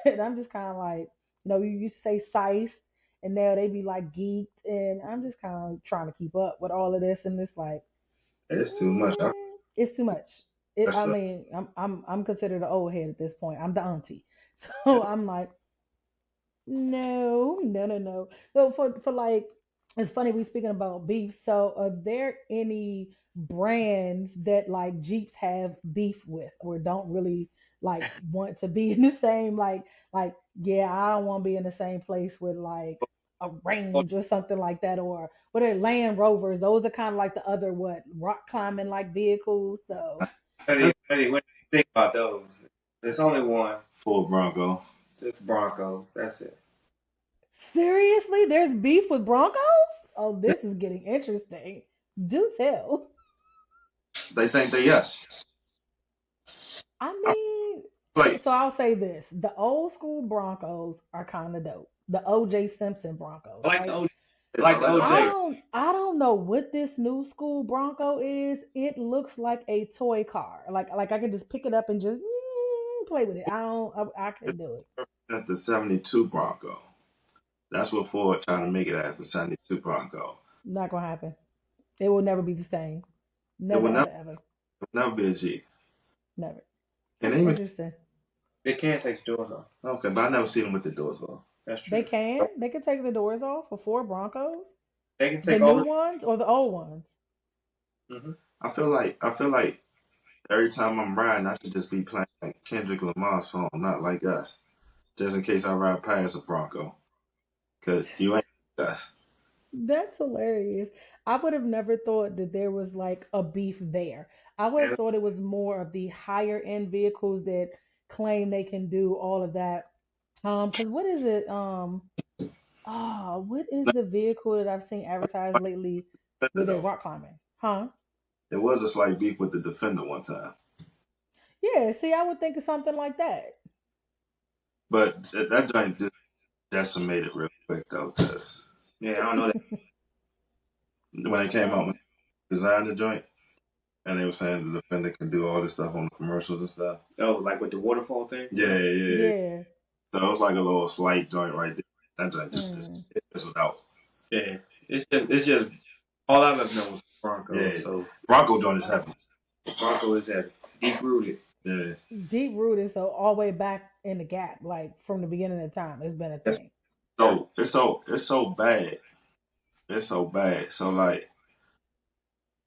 And I'm just kind of like, you used to say Sice, and now they be like geeked, and I'm just kind of trying to keep up with all of this, and it's like, It's too much. it's too much. I Stuff. mean, I'm considered an old head at this point. I'm the auntie, so I'm like, no, no, no, no. So for like, it's funny we speaking about beef. So are there any brands that like Jeeps have beef with, or don't really like want to be in the same, like yeah, I don't want to be in the same place with like a range or something like that, or what are Land Rovers? Those are kind of like the other what rock climbing like vehicles. So What do you think about those? There's only one. Ford Bronco. It's Broncos. That's it. seriously, there's beef with Broncos? Oh, this is getting interesting. Do tell. They think they yes. I I mean, feel like so I'll say this: the old school Broncos are kind of dope. The O.J. Simpson Broncos, I like the right? OJ. I like the I OJ. don't, I don't know what this new school Bronco is. It looks like a toy car. Like I could just pick it up and just play with it. I it's couldn't do it. at the 72 Bronco. That's what Ford trying to make it as the 72 Bronco. Not gonna happen. It will never be the same. It Never, will never, ever, ever. it will never be a Jeep. Never. And they even Interesting. They can't take the doors off. okay, but I never seen them with the doors off. That's They true. can. They can take the doors off for Ford Broncos. They can The take all new the. ones or the old ones? Mm-hmm. I feel like every time I'm riding, I should just be playing like Kendrick Lamar song, not like us. Just in case I ride past a Bronco, cause you ain't like us. That's hilarious. I would have never thought that there was like a beef there. I would have And thought it was more of the higher end vehicles that claim they can do all of that. Because what is it? What is the vehicle that I've seen advertised lately Defender with a though, rock climbing? Huh? there was a slight beef with the Defender one time, Yeah, see, I would think of something like that. but that joint just decimated real quick though, cause yeah, I don't know that. when they came out, Oh, when they designed the joint, and they were saying the Defender can do all this stuff on the commercials and stuff. Oh, like with the waterfall thing. Yeah, yeah, yeah. yeah. So it was like a little slight joint right there. That joint just Mm. it just was out. Yeah, it's just all I've ever known was Broncos. Yeah, So Bronco joint is Oh, heavy. Bronco is heavy, deep rooted. Yeah, deep rooted, so all the way back in the gap, like from the beginning of time, it's been a That's thing. so it's so bad. It's so bad. So like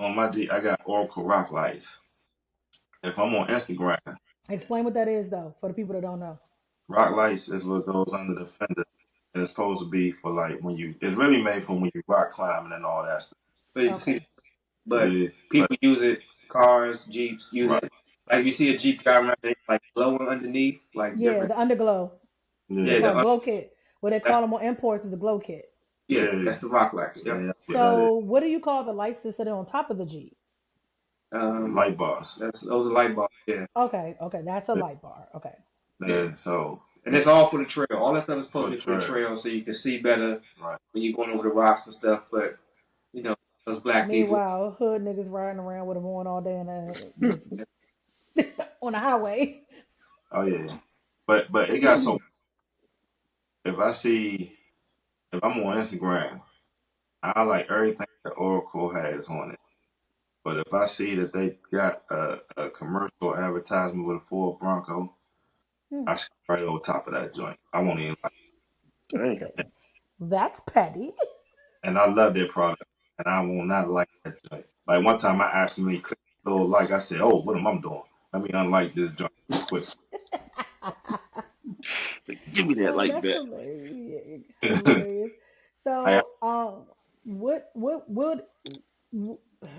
on my G, I got Oracle Rock Lights. If I'm on Instagram, Explain what that is, though, for the people that don't know. Rock Lights is what goes under the fender. And it's supposed to be for like when you. It's really made for when you rock climbing and all that stuff. So you can see, Okay. but Yeah, but people use it. Cars, Jeeps use right. it. Like you see a Jeep driving around, they like glowing underneath, like Yeah, different. the underglow. They Yeah, Yeah, call it glow kit. What they call that's them on imports is the glow kit. yeah, that's the rock lights. yeah. Yep. That's what that is. So, what do you call the lights that sit on top of the Jeep? Um, Light bars. that's those are light bulbs. Yeah, Okay, okay, that's a Yeah, light bar. Okay, yeah. yeah. So And it's all for the trail. All that stuff is supposed for to the be for the trail, trail, so you can see better right? when you're going over the rocks and stuff. But you know, us black people, meanwhile, hood niggas riding around with them on all day and just on the highway. Oh yeah. But it got so if I see if I'm on Instagram, I like everything that Oracle has on it. But if I see that they got a commercial advertisement with a Ford Bronco, Hmm, I skip right over top of that joint. I won't even like Dang. it. that's petty. And I love their product. And I will not like that joint. Like one time I accidentally clicked the little like I said, oh, what am I doing? Let me unlike this joint quick. Give me that Oh, like that's that. hilarious. Hilarious. I, So, what would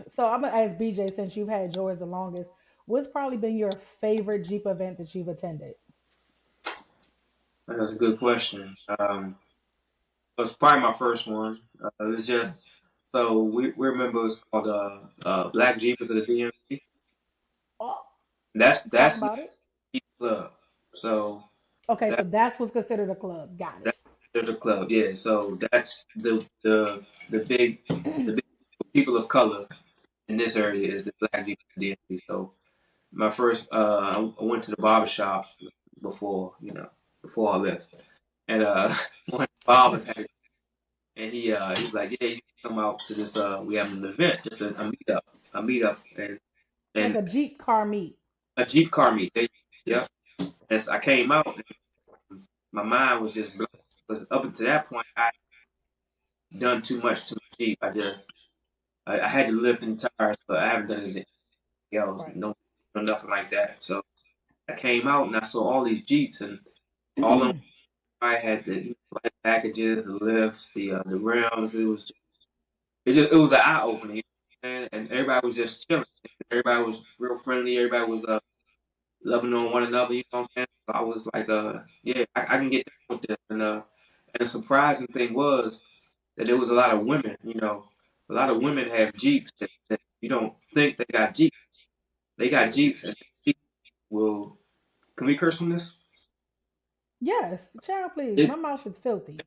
so I'm gonna ask BJ since you've had yours the longest. What's probably been your favorite Jeep event that you've attended? that's a good question. It was probably my first one. It was just so we remember it was called Black Jeepers of the DMV. Oh, talk That's the about it. Jeep club. So Okay, so that that's what's considered a club. Got that's the club. Yeah. So that's the big the it. big people of color in this area is the Black Jeepers of the DMV. So my first I went to the barber shop before before all this, and one of the barbers had and he's like, yeah, you can come out to this. We have an event, just a meetup, Like and a Jeep car meet. a Jeep car meet. Yep. And so I came out, and my mind was just blown because up until that point, I had done too much to my Jeep. I had to lift in tires, but I haven't done anything else, Right. nothing like that. So I came out and I saw all these Jeeps, and all of them I had the light packages, the lifts, the rims. It was an eye opener, you know what I'm saying? And everybody was just chilling. Everybody was real friendly. Everybody was loving on one another. You know what I'm saying? So I was like, yeah, I can get down with this. And the surprising thing was that there was a lot of women. You know, a lot of women have Jeeps that you don't think they got Jeeps. They got Jeeps, and Jeeps will. Can we curse on this? Yes, child, please. It My mouth is filthy.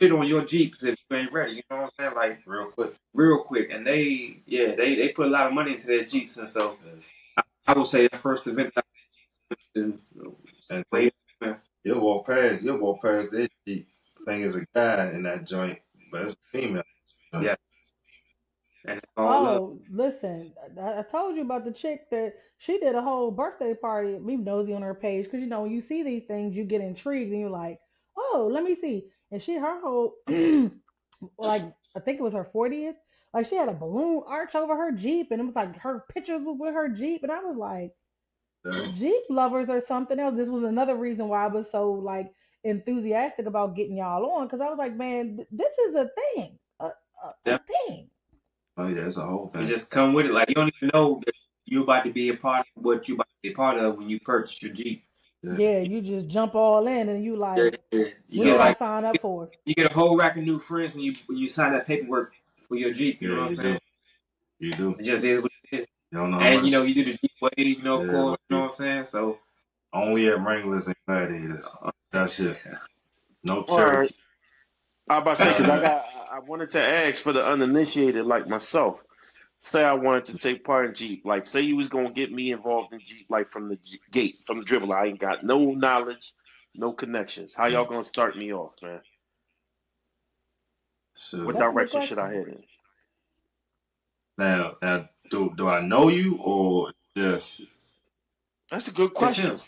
shit on your Jeeps if you ain't ready. You know what I'm saying? Like real quick. And they put a lot of money into their Jeeps, and so I would say that first event I went to, And way you'll walk past that Jeep. Thing is a guy in that joint, but it's a female. yeah, and it's all love. Oh, listen, I told you about the chick that she did a whole birthday party. Me nosy on her page because you know when you see these things, you get intrigued and you're like, oh, let me see. And she her whole like I think it was her 40th. Like she had a balloon arch over her Jeep, and it was like her pictures was with her Jeep, and I was like, Jeep lovers or something else. This was another reason why I was so like enthusiastic about getting y'all on because I was like, man, this is a thing, a Yeah, thing. Oh yeah, it's a whole you thing. just come with it. Like you don't even know that you're about to be a part of what you about to be a part of when you purchase your Jeep. Yeah, Yeah, you just jump all in and you Yeah, like, yeah. what did I sign up for? You get a whole rack of new friends when you sign that paperwork for your Jeep. You know yeah, what I'm you saying? do. You do. It just is what it is. You don't know how And much. you do the Jeep wave. Of Yeah, course. but You know what I'm saying? So only at Wranglers and Gladiators. That's it. No All right. Cherokee. I about to say because I wanted to ask for the uninitiated like myself. Say I wanted to take part in Jeep. Like say you was gonna get me involved in Jeep like from the gate, from the dribble. I ain't got no knowledge, no connections. How y'all gonna start me off, man? What So That's a good direction should I question. head in? now, do I know you or just That's a good it's him. question.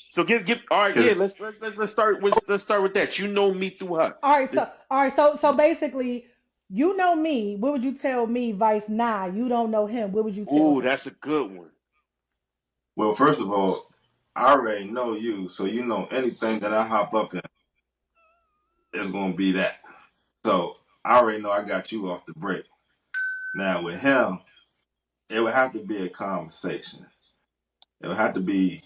So give all right, yeah, because let's start with that. You know me through her. This All right, so basically, you know me. What would you tell me, Vice? Nah, you don't know him. What would you tell ooh, him? that's a good one. well, first of all, I already know you, so you know anything that I hop up in is gonna be that. So I already know I got you off the break. Now with him, it would have to be a conversation. It would have to be.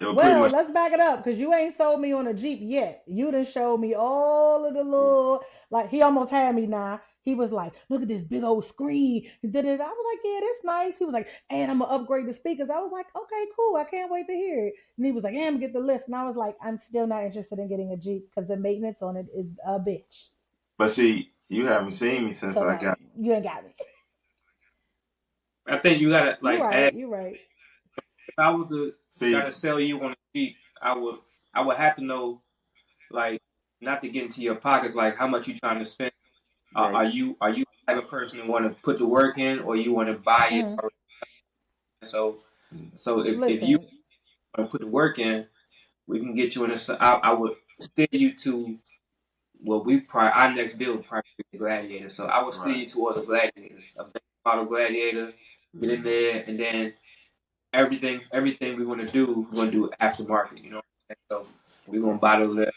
It would pretty Well, much. let's back it up because you ain't sold me on a Jeep yet. You done showed me all of the little, like, he almost had me now. He was like, look at this big old screen. I was like, yeah, that's nice. He was like, and I'm going to upgrade the speakers. I was like, okay, cool. I can't wait to hear it. And he was like, yeah, I'm going to get the lift. And I was like, I'm still not interested in getting a Jeep because the maintenance on it is a bitch. But see, you haven't seen me since So, I no, got. you ain't got me. I think you gotta You like right. add. You right. If I was to try See, to sell you on a Jeep, I would have to know like not to get into your pockets like how much you trying to spend. Right. Are you the type of person who want to put the work in or you want to buy it? Hmm. So so if you Listen, want to put the work in, we can get you in a. I would steer you to what we probably our next build would probably be the Gladiator. So I would steer right. you towards a Gladiator, a base model Gladiator. Get in there, and then everything we want to do, we're gonna do aftermarket. You know, what I'm saying? So we're Okay. gonna buy the lift.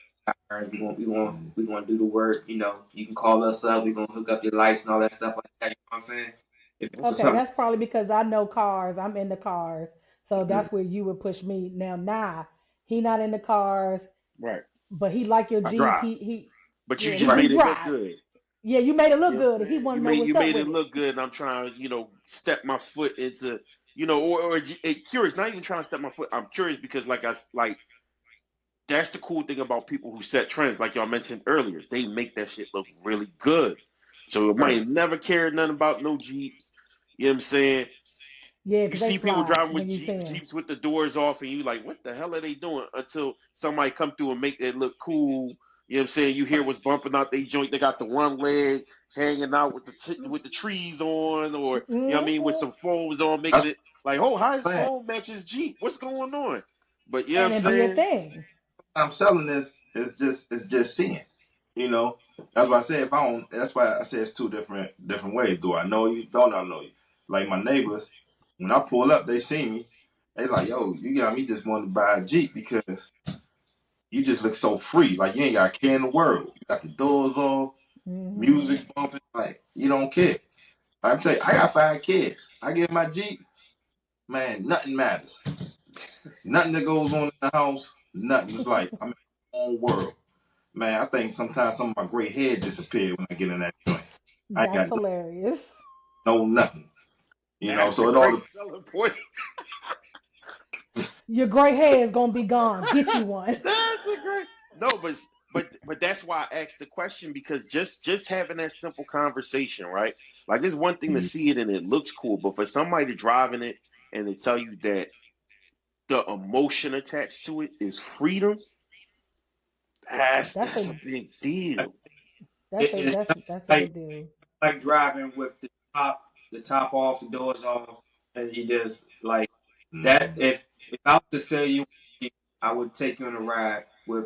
We gonna do the work. You know, you can call us up. We're gonna hook up your lights and all that stuff like that. You know what I'm saying? If it's okay, Okay. something, that's probably because I know cars. I'm in the cars. So Yeah. that's where you would push me. Now, he not in the cars, Right. but he like your I Jeep. drive. He But you yeah, just right? he made it look drive. good. Yeah, you made it You look know what I'm good. He saying? want to know You what's up made with it it. look good, and I'm trying to, step my foot into, curious. Not even trying to step my foot. I'm curious because, like that's the cool thing about people who set trends, like y'all mentioned earlier. They make that shit look really good. So it Right. might never care nothing about no Jeeps. You know what I'm saying? Yeah, You because they see people fly driving with when you see him. Jeeps with the doors off, and you like, what the hell are they doing? Until somebody come through and make it look cool. You know what I'm saying? You hear what's bumping out they joint. They got the one leg hanging out with with the trees on, or with Hmm. some foams on, making That's it like, oh, how his what I'm saying. foam matches Jeep? What's going on? But you know what I'm And it be a saying? thing. I'm selling this. It's just seeing. You know. That's why I say if I don't. That's why I say it's two different ways. Do I know you? Don't I know you? Like my neighbors, when I pull up, they see me. They like, yo, you got me just wanting to buy a Jeep because you just look so free. Like you ain't got a care in the world. You got the doors off, Hmm. music bumping. Like you don't care. I'm tell you, I got 5 kids. I get in my Jeep, man. Nothing matters. Nothing that goes on in the house. Nothing. It's like I'm in my own world. Man, I think sometimes some of my gray hair disappear when I get in that joint. I ain't That's got hilarious. nothing. That's a So it all great selling point. Your gray hair is gonna be gone. Get you one. That's a great. No, but that's why I asked the question because just having that simple conversation, right? Like it's one thing to depends. see it and it looks cool, but for somebody to driving it and to tell you that the emotion attached to it is freedom, That's that's a a big deal. It's that's a like big deal. like driving with the top off, the doors off, and you just like that. Mm-hmm. If I was to sell you, I would take you on a ride with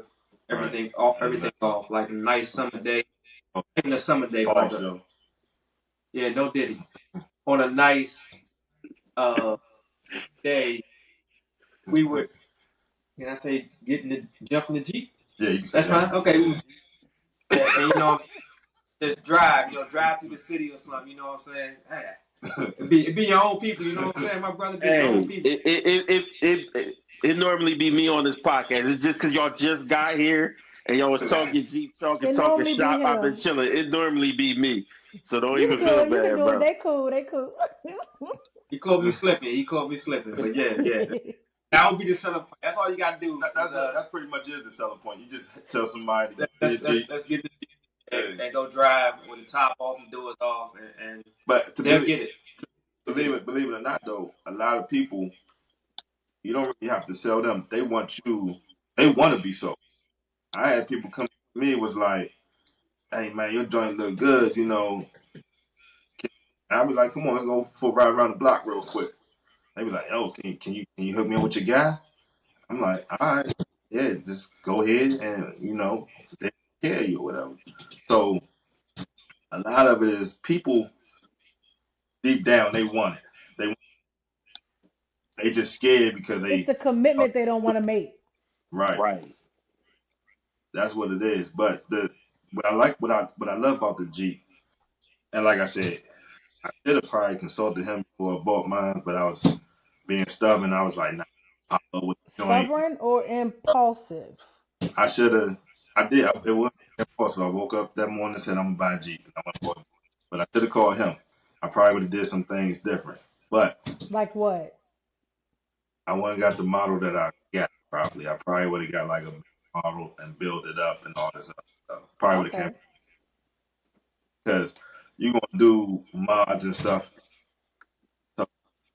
Right. everything Exactly. off, like a nice summer day, Oh, even a summer day, but like pause, a yo. yeah, no diddy on a nice uh day, we would. Can I say jump in the Jeep? Yeah, you can say That's that. fine. Okay, and just drive, drive through the city or something. You know what I'm saying? Hey, it be your own people. You know what I'm saying? My brother be your Hey, own people. it normally be me on this podcast. It's just because y'all just got here and y'all was talking Jeep, It talking normally be shop. I've been him. chilling. It normally be me, so don't You even can do feel it. You can bad, do it. bro. They cool. They cool. He caught me slipping. He caught me slipping. But yeah, yeah. That would be the selling point. That's all you gotta do. That's pretty much is the selling point. You just tell somebody to Let's get your Jeep. get the Hey. and go drive with the top off and doors off, and But to they'll get it. believe it or not, though, a lot of people you don't really have to sell them. They want you. They want to be sold. I had people come to me was like, "Hey man, your joint look good," And I'd be like, "Come on, let's go for a ride around the block real quick." They be like, "Oh, can you hook me up with your guy?" I'm like, "All right, yeah, just go ahead and they take care of you or whatever." So a lot of it is people deep down they want it. They just scared because It's they the commitment they don't want to make. right. Right. That's what it is. But the what I love about the Jeep, and like I said, I should have probably consulted him before I bought mine, but I was being stubborn. I was like, nah, pop up with the joint. Stubborn or impulsive. I should have. I did. It was impulsive. I woke up that morning and said I'm gonna buy a Jeep, and I went for it. But I should have called him. I probably would have did some things different. But Like what? I wouldn't got the model that I got. Probably, I probably would have got like a model and built it up and all this other stuff. Probably would have came Okay. because you gonna do mods and stuff.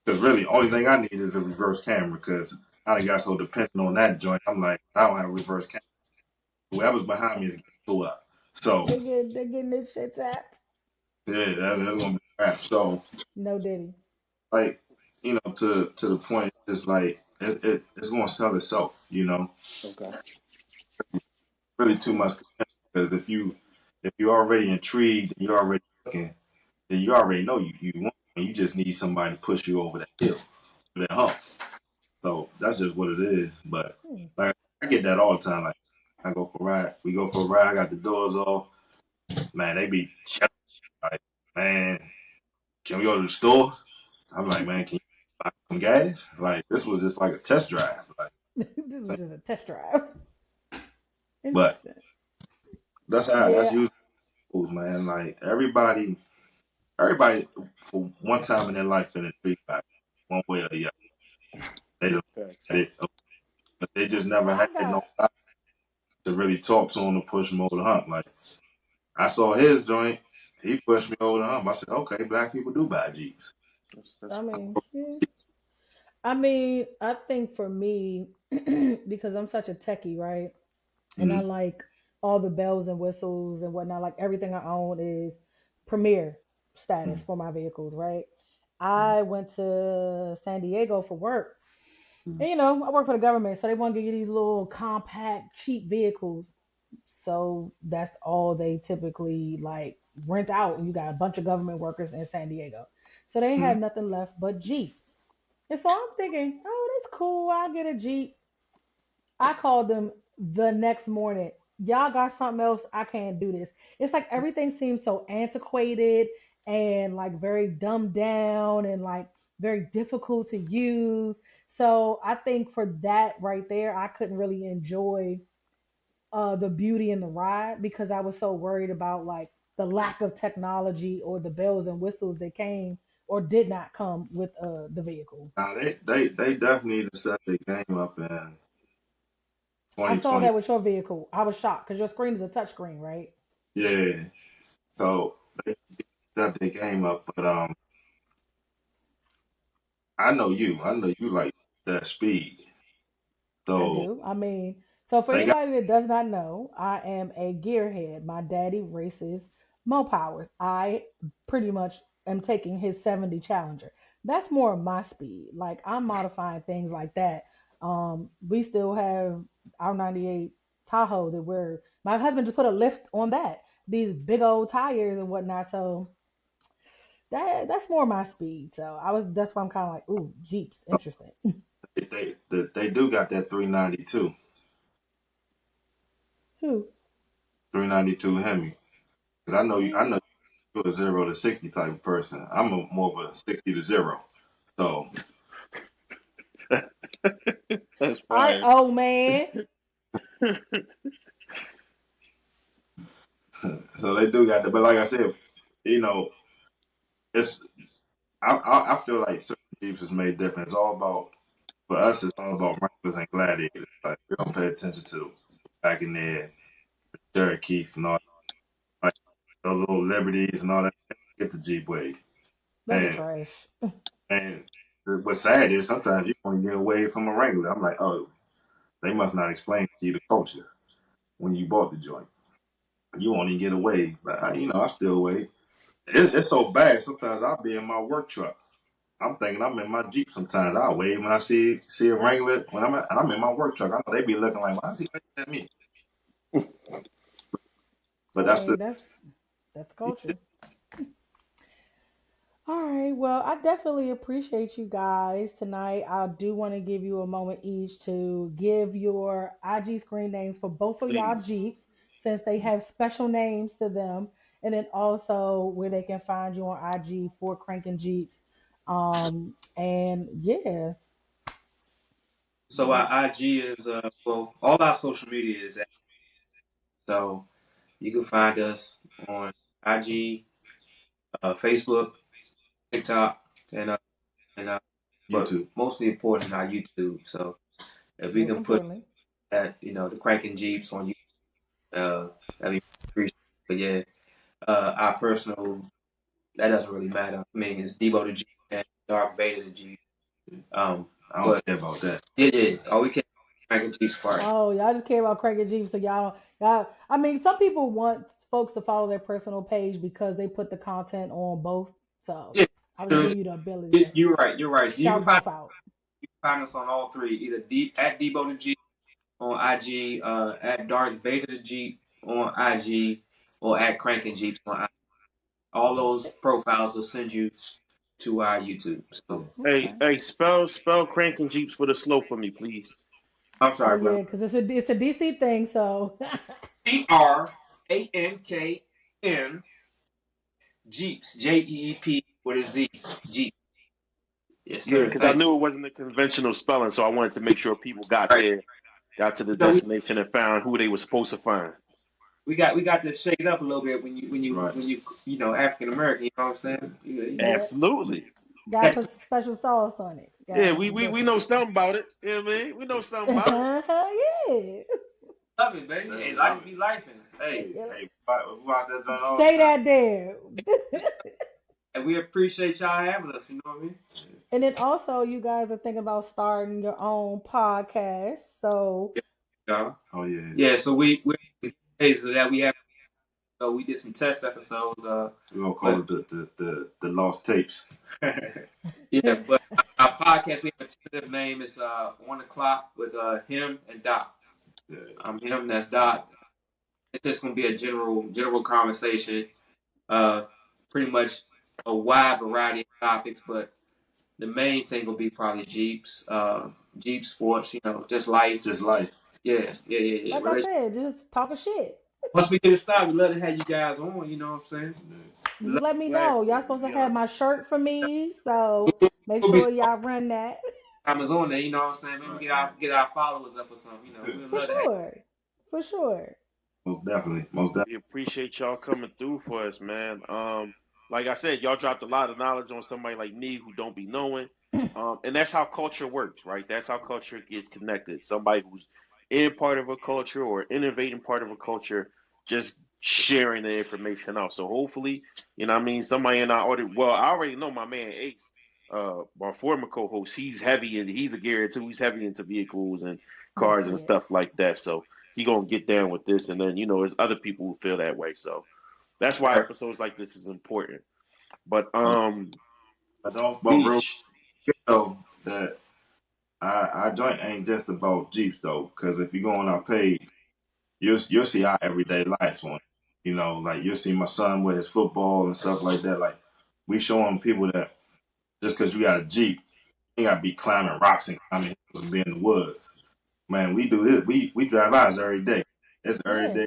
Because really, the only thing I need is a reverse camera. Because I done got so dependent on that joint. I'm like, I don't have a reverse camera. Whoever's behind me is getting pulled up. So They getting this shit tapped. yeah, that's gonna be crap. So No diddy. like, to the point, it's like it's gonna sell itself. Okay. Really too much because if you're already intrigued and you're already looking, then you already know you want. And you just need somebody to push you over that hill, that hump. So that's just what it is. But Hmm. like I get that all the time. Like I go for a ride. We go for a ride. I got the doors off. Man, they be like, man, can we go to the store? I'm like, man, can you buy some gas? Like this was just like a test drive. This was just a test drive. But Interesting. that's Yeah. usually cool, man. Like everybody for one time in their life been intrigued by it, one way or the other. They don't Thanks. get it, but they just never I had no got time to really talk to them to push them over the hump. Like I saw his joint. He pushed me over the hump. I said, okay, black people do buy Jeeps. That's I cool. mean, yeah. I think for me, because I'm such a techie, right? And I Mm-hmm. like all the bells and whistles and whatnot. Like everything I own is premier status for my vehicles, right? I went to San Diego for work. Mm-hmm. And I work for the government, so they want to give you these little compact, cheap vehicles. So that's all they typically like rent out. You got a bunch of government workers in San Diego. So they Mm-hmm. had nothing left but Jeeps. And so I'm thinking, oh, that's cool. I'll get a Jeep. I called them the next morning, y'all got something else? I can't do this. It's like everything seems so antiquated and like very dumbed down and like very difficult to use. So I think for that right there, I couldn't really enjoy the beauty in the ride because I was so worried about like the lack of technology or the bells and whistles that came or did not come with the vehicle. Now they definitely need to step their game up in I saw 2020. that with your vehicle. I was shocked because your screen is a touch screen, right? Yeah. So they step their game up, but I know you like that speed. I So do. I mean, so for they got anybody that does not know, I am a gearhead. My daddy races Mopowers. I pretty much am taking his 70 Challenger. That's more of my speed. Like I'm modifying things like that. We still have our 98 Tahoe that my husband just put a lift on that. These big old tires and whatnot. So that's more my speed. So that's why I'm kind of like, ooh, Jeeps, interesting. they do got that 392, Who? 392 Hemi. Because I Mm, know you're a 0 to 60 type of person. I'm more of a 60 to 0. So That's all right, fire. oh man. so they do got that. But like I said, you know, it's I feel like certain Jeeps is made different. It's all about for us. It's all about Wranglers and Gladiators. Like we don't pay attention to back in there, Cherokees and all like those little Liberties and all that. Get the Jeep way. Those are And trash. and what's sad is sometimes you want to get away from a Wrangler. I'm like, oh, they must not explain to you the culture when you bought the joint. You want to get away, but I still wait. It's so bad. Sometimes I'll be in my work truck. I'm thinking I'm in my Jeep. Sometimes I wave when I see a Wrangler when I'm in my work truck. I know they be looking like, why is he looking at me? But that's Hey, the that's the culture. All right. Well, I definitely appreciate you guys tonight. I do want to give you a moment each to give your IG screen names for both of y'all please. Jeeps since they have special names to them, and then also where they can find you on IG for Cranking Jeeps. And yeah, So our IG is well, all our social media is at, so you can find us on IG, Facebook, TikTok, and but YouTube. mostly important our YouTube. So if we most can put importantly. that, the Cranking Jeeps on YouTube, that'd be appreciated. But yeah, our personal that doesn't really matter. I mean, it's Debo the Jeep and Darth Vader the Jeep. Um, I don't but care about that. yeah, all we can Cranking Jeeps part. Oh, y'all just care about Craig and Jeep, so y'all. I mean, some people want folks to follow their personal page because they put the content on both. So Yeah, I was just so giving you the ability to you're right. You're right. So you can shout both out. find us on all three, either deep at Debo the Jeep on IG, at Darth Vader the Jeep on IG, or at Cranking Jeeps on IG. All those profiles will send you to our YouTube. So Hey, Okay. hey, spell cranking Jeeps for the slow for me, please. I'm Oh sorry, brother. yeah, because it's a DC thing. So TRANKN Jeeps, Jeep with a Z. Jeep. Yes, Yeah, sir. because I Thank you. knew it wasn't a conventional spelling, so I wanted to make sure people got Right. there, got to the So destination, and found who they were supposed to find. we got to shake it up a little bit Right. when African American. You know what I'm saying? yeah, Absolutely. gotta put some special sauce on it. Yeah, Got we know something about it. You know what I mean? We know something about it. yeah. Love it, baby. Hey, Hey, love life it. be life. Hey, Yeah. We watch that joint all the Say time. that there. and we appreciate y'all having us. You know what I mean? And then also, you guys are thinking about starting your own podcast. So, Yeah. Y'all. Oh yeah. Yeah. So we days of that we have. So we did some test episodes. We're gonna call But it the lost tapes. yeah, but our podcast we have a tentative name. It's 1 o'clock with him and Doc. Yeah. I'm him. That's Doc. It's just gonna be a general conversation. Uh, Pretty much a wide variety of topics, but the main thing will be probably Jeeps, Jeep sports. Just life. Just life. Yeah. Like I said, just talking shit. Once we get it started, we love to have you guys on. You know what I'm saying? We Just love let me Glad know. Y'all to, supposed to have yeah. my shirt for me, so make we'll be sure y'all run that. timers on there. You know what I'm saying? Maybe Right. get our followers up or something. You know, we'd For love to have sure. For sure. Most definitely. Most definitely. We appreciate y'all coming through for us, man. Like I said, y'all dropped a lot of knowledge on somebody like me who don't be knowing. And that's how culture works, right? That's how culture gets connected. Somebody who's in part of a culture or innovating part of a culture, just sharing the information out. So hopefully, you know what I mean, somebody in our audience, well, I already know my man Ace, my former co-host, he's heavy and he's a gear too. He's heavy into vehicles and Yes, cars he and is. stuff like that. So he gonna get down with this, and then there's other people who feel that way. So that's why right. episodes like this is important. But Most, but real Beach, quick though, that our joint ain't just about Jeeps though, because if you go on our page, you'll see our everyday life on it. You know, like you'll see my son with his football and stuff like that. Like we showing people that just because you got a Jeep, you ain't gotta be climbing rocks and climbing hills and be in the woods. Man, we do this. We drive ours every day. It's every Yeah. day.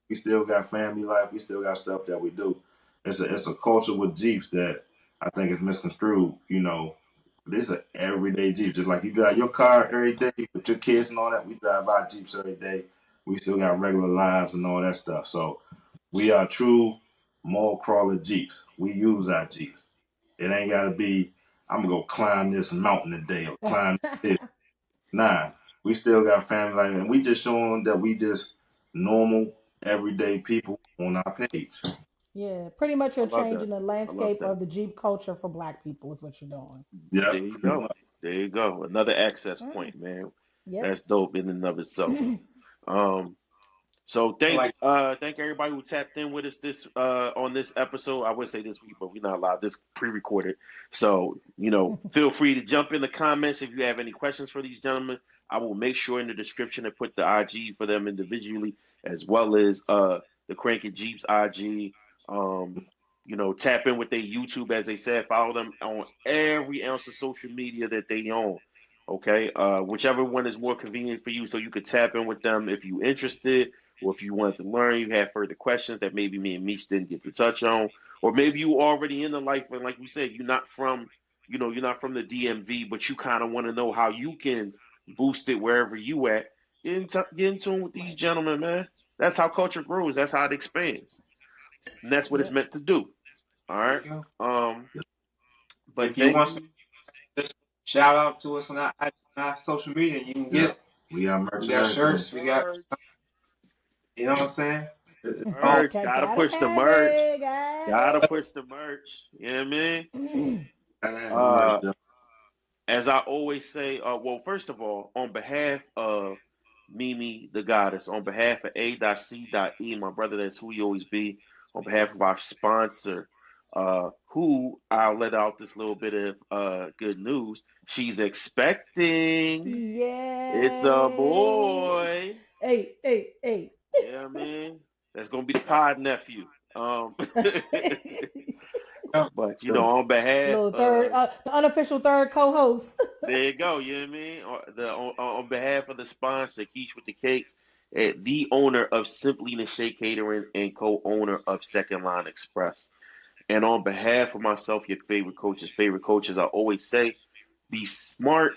We still got family life. We still got stuff that we do. It's a culture with Jeeps that I think is misconstrued. You know, this is an everyday Jeep. Just like you drive your car every day with your kids and all that, we drive our Jeeps every day. We still got regular lives and all that stuff. So we are true mall crawler Jeeps. We use our Jeeps. It ain't gotta be I'm gonna go climb this mountain today or climb this. Nah, we still got family life, and we just showing that we just normal, everyday people on our page. Yeah. Pretty much I you're love that. changing the I love landscape that. of the Jeep culture for black people is what you're doing. There Yep, you pretty go. much. There you go. Another access Mm. point, man. Yep. That's dope in and of itself. Um, So I like thank everybody who tapped in with us this on this episode. I would say this week, but we're not allowed this pre-recorded. So, feel free to jump in the comments if you have any questions for these gentlemen. I will make sure in the description to put the IG for them individually as well as the Crank and Jeeps IG. Um, tap in with their YouTube as they said. Follow them on every ounce of social media that they own. Okay, whichever one is more convenient for you, so you could tap in with them if you're interested or if you wanted to learn, you have further questions that maybe me and Meech didn't get to touch on, or maybe you already in the life and like we said, you're not from the DMV, but you kind of want to know how you can boost it wherever you at. Get in tune with these Right. gentlemen, man. That's how culture grows. That's how it expands, and that's what it's Yep. meant to do. All there right. you go. Um, but If you thank want some, you. just shout out to us on our social media. You can get Yep, it. we got We got merchandise too. shirts. We got, Merch, you know what I'm saying? It's all merch. Gotta Gotta push the have merch. it. Gotta Got push the merch. You know what I mean? it. And merch, Uh, as I always say, well, first of all, on behalf of Mimi the Goddess, on behalf of A.C.E, my brother, that's who he always be, on behalf of our sponsor, who I'll let out this little bit of good news. She's expecting. It's a Yay. boy. Hey, hey, hey. Yeah, I mean, that's gonna be the pod nephew. right. But too. on behalf Little third, of the unofficial third co-host. there you go. You know what I mean? On behalf of the sponsor, Keish with the Cakes, the owner of Simply the Shea Catering and co-owner of Second Line Express. And on behalf of myself, your favorite coaches, I always say, be smart,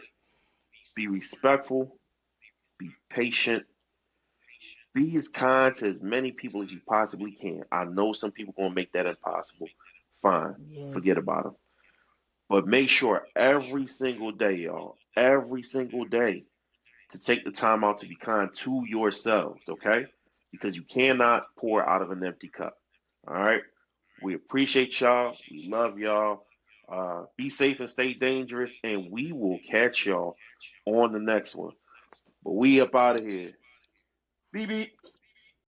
be respectful, be patient, be as kind to as many people as you possibly can. I know some people gonna make that impossible. Fine, Yes. forget about them. But make sure every single day, y'all, every single day, to take the time out to be kind to yourselves, okay? Because you cannot pour out of an empty cup. All right. We appreciate y'all. We love y'all. Be safe and stay dangerous, and we will catch y'all on the next one. But we up out of here. Beep beep.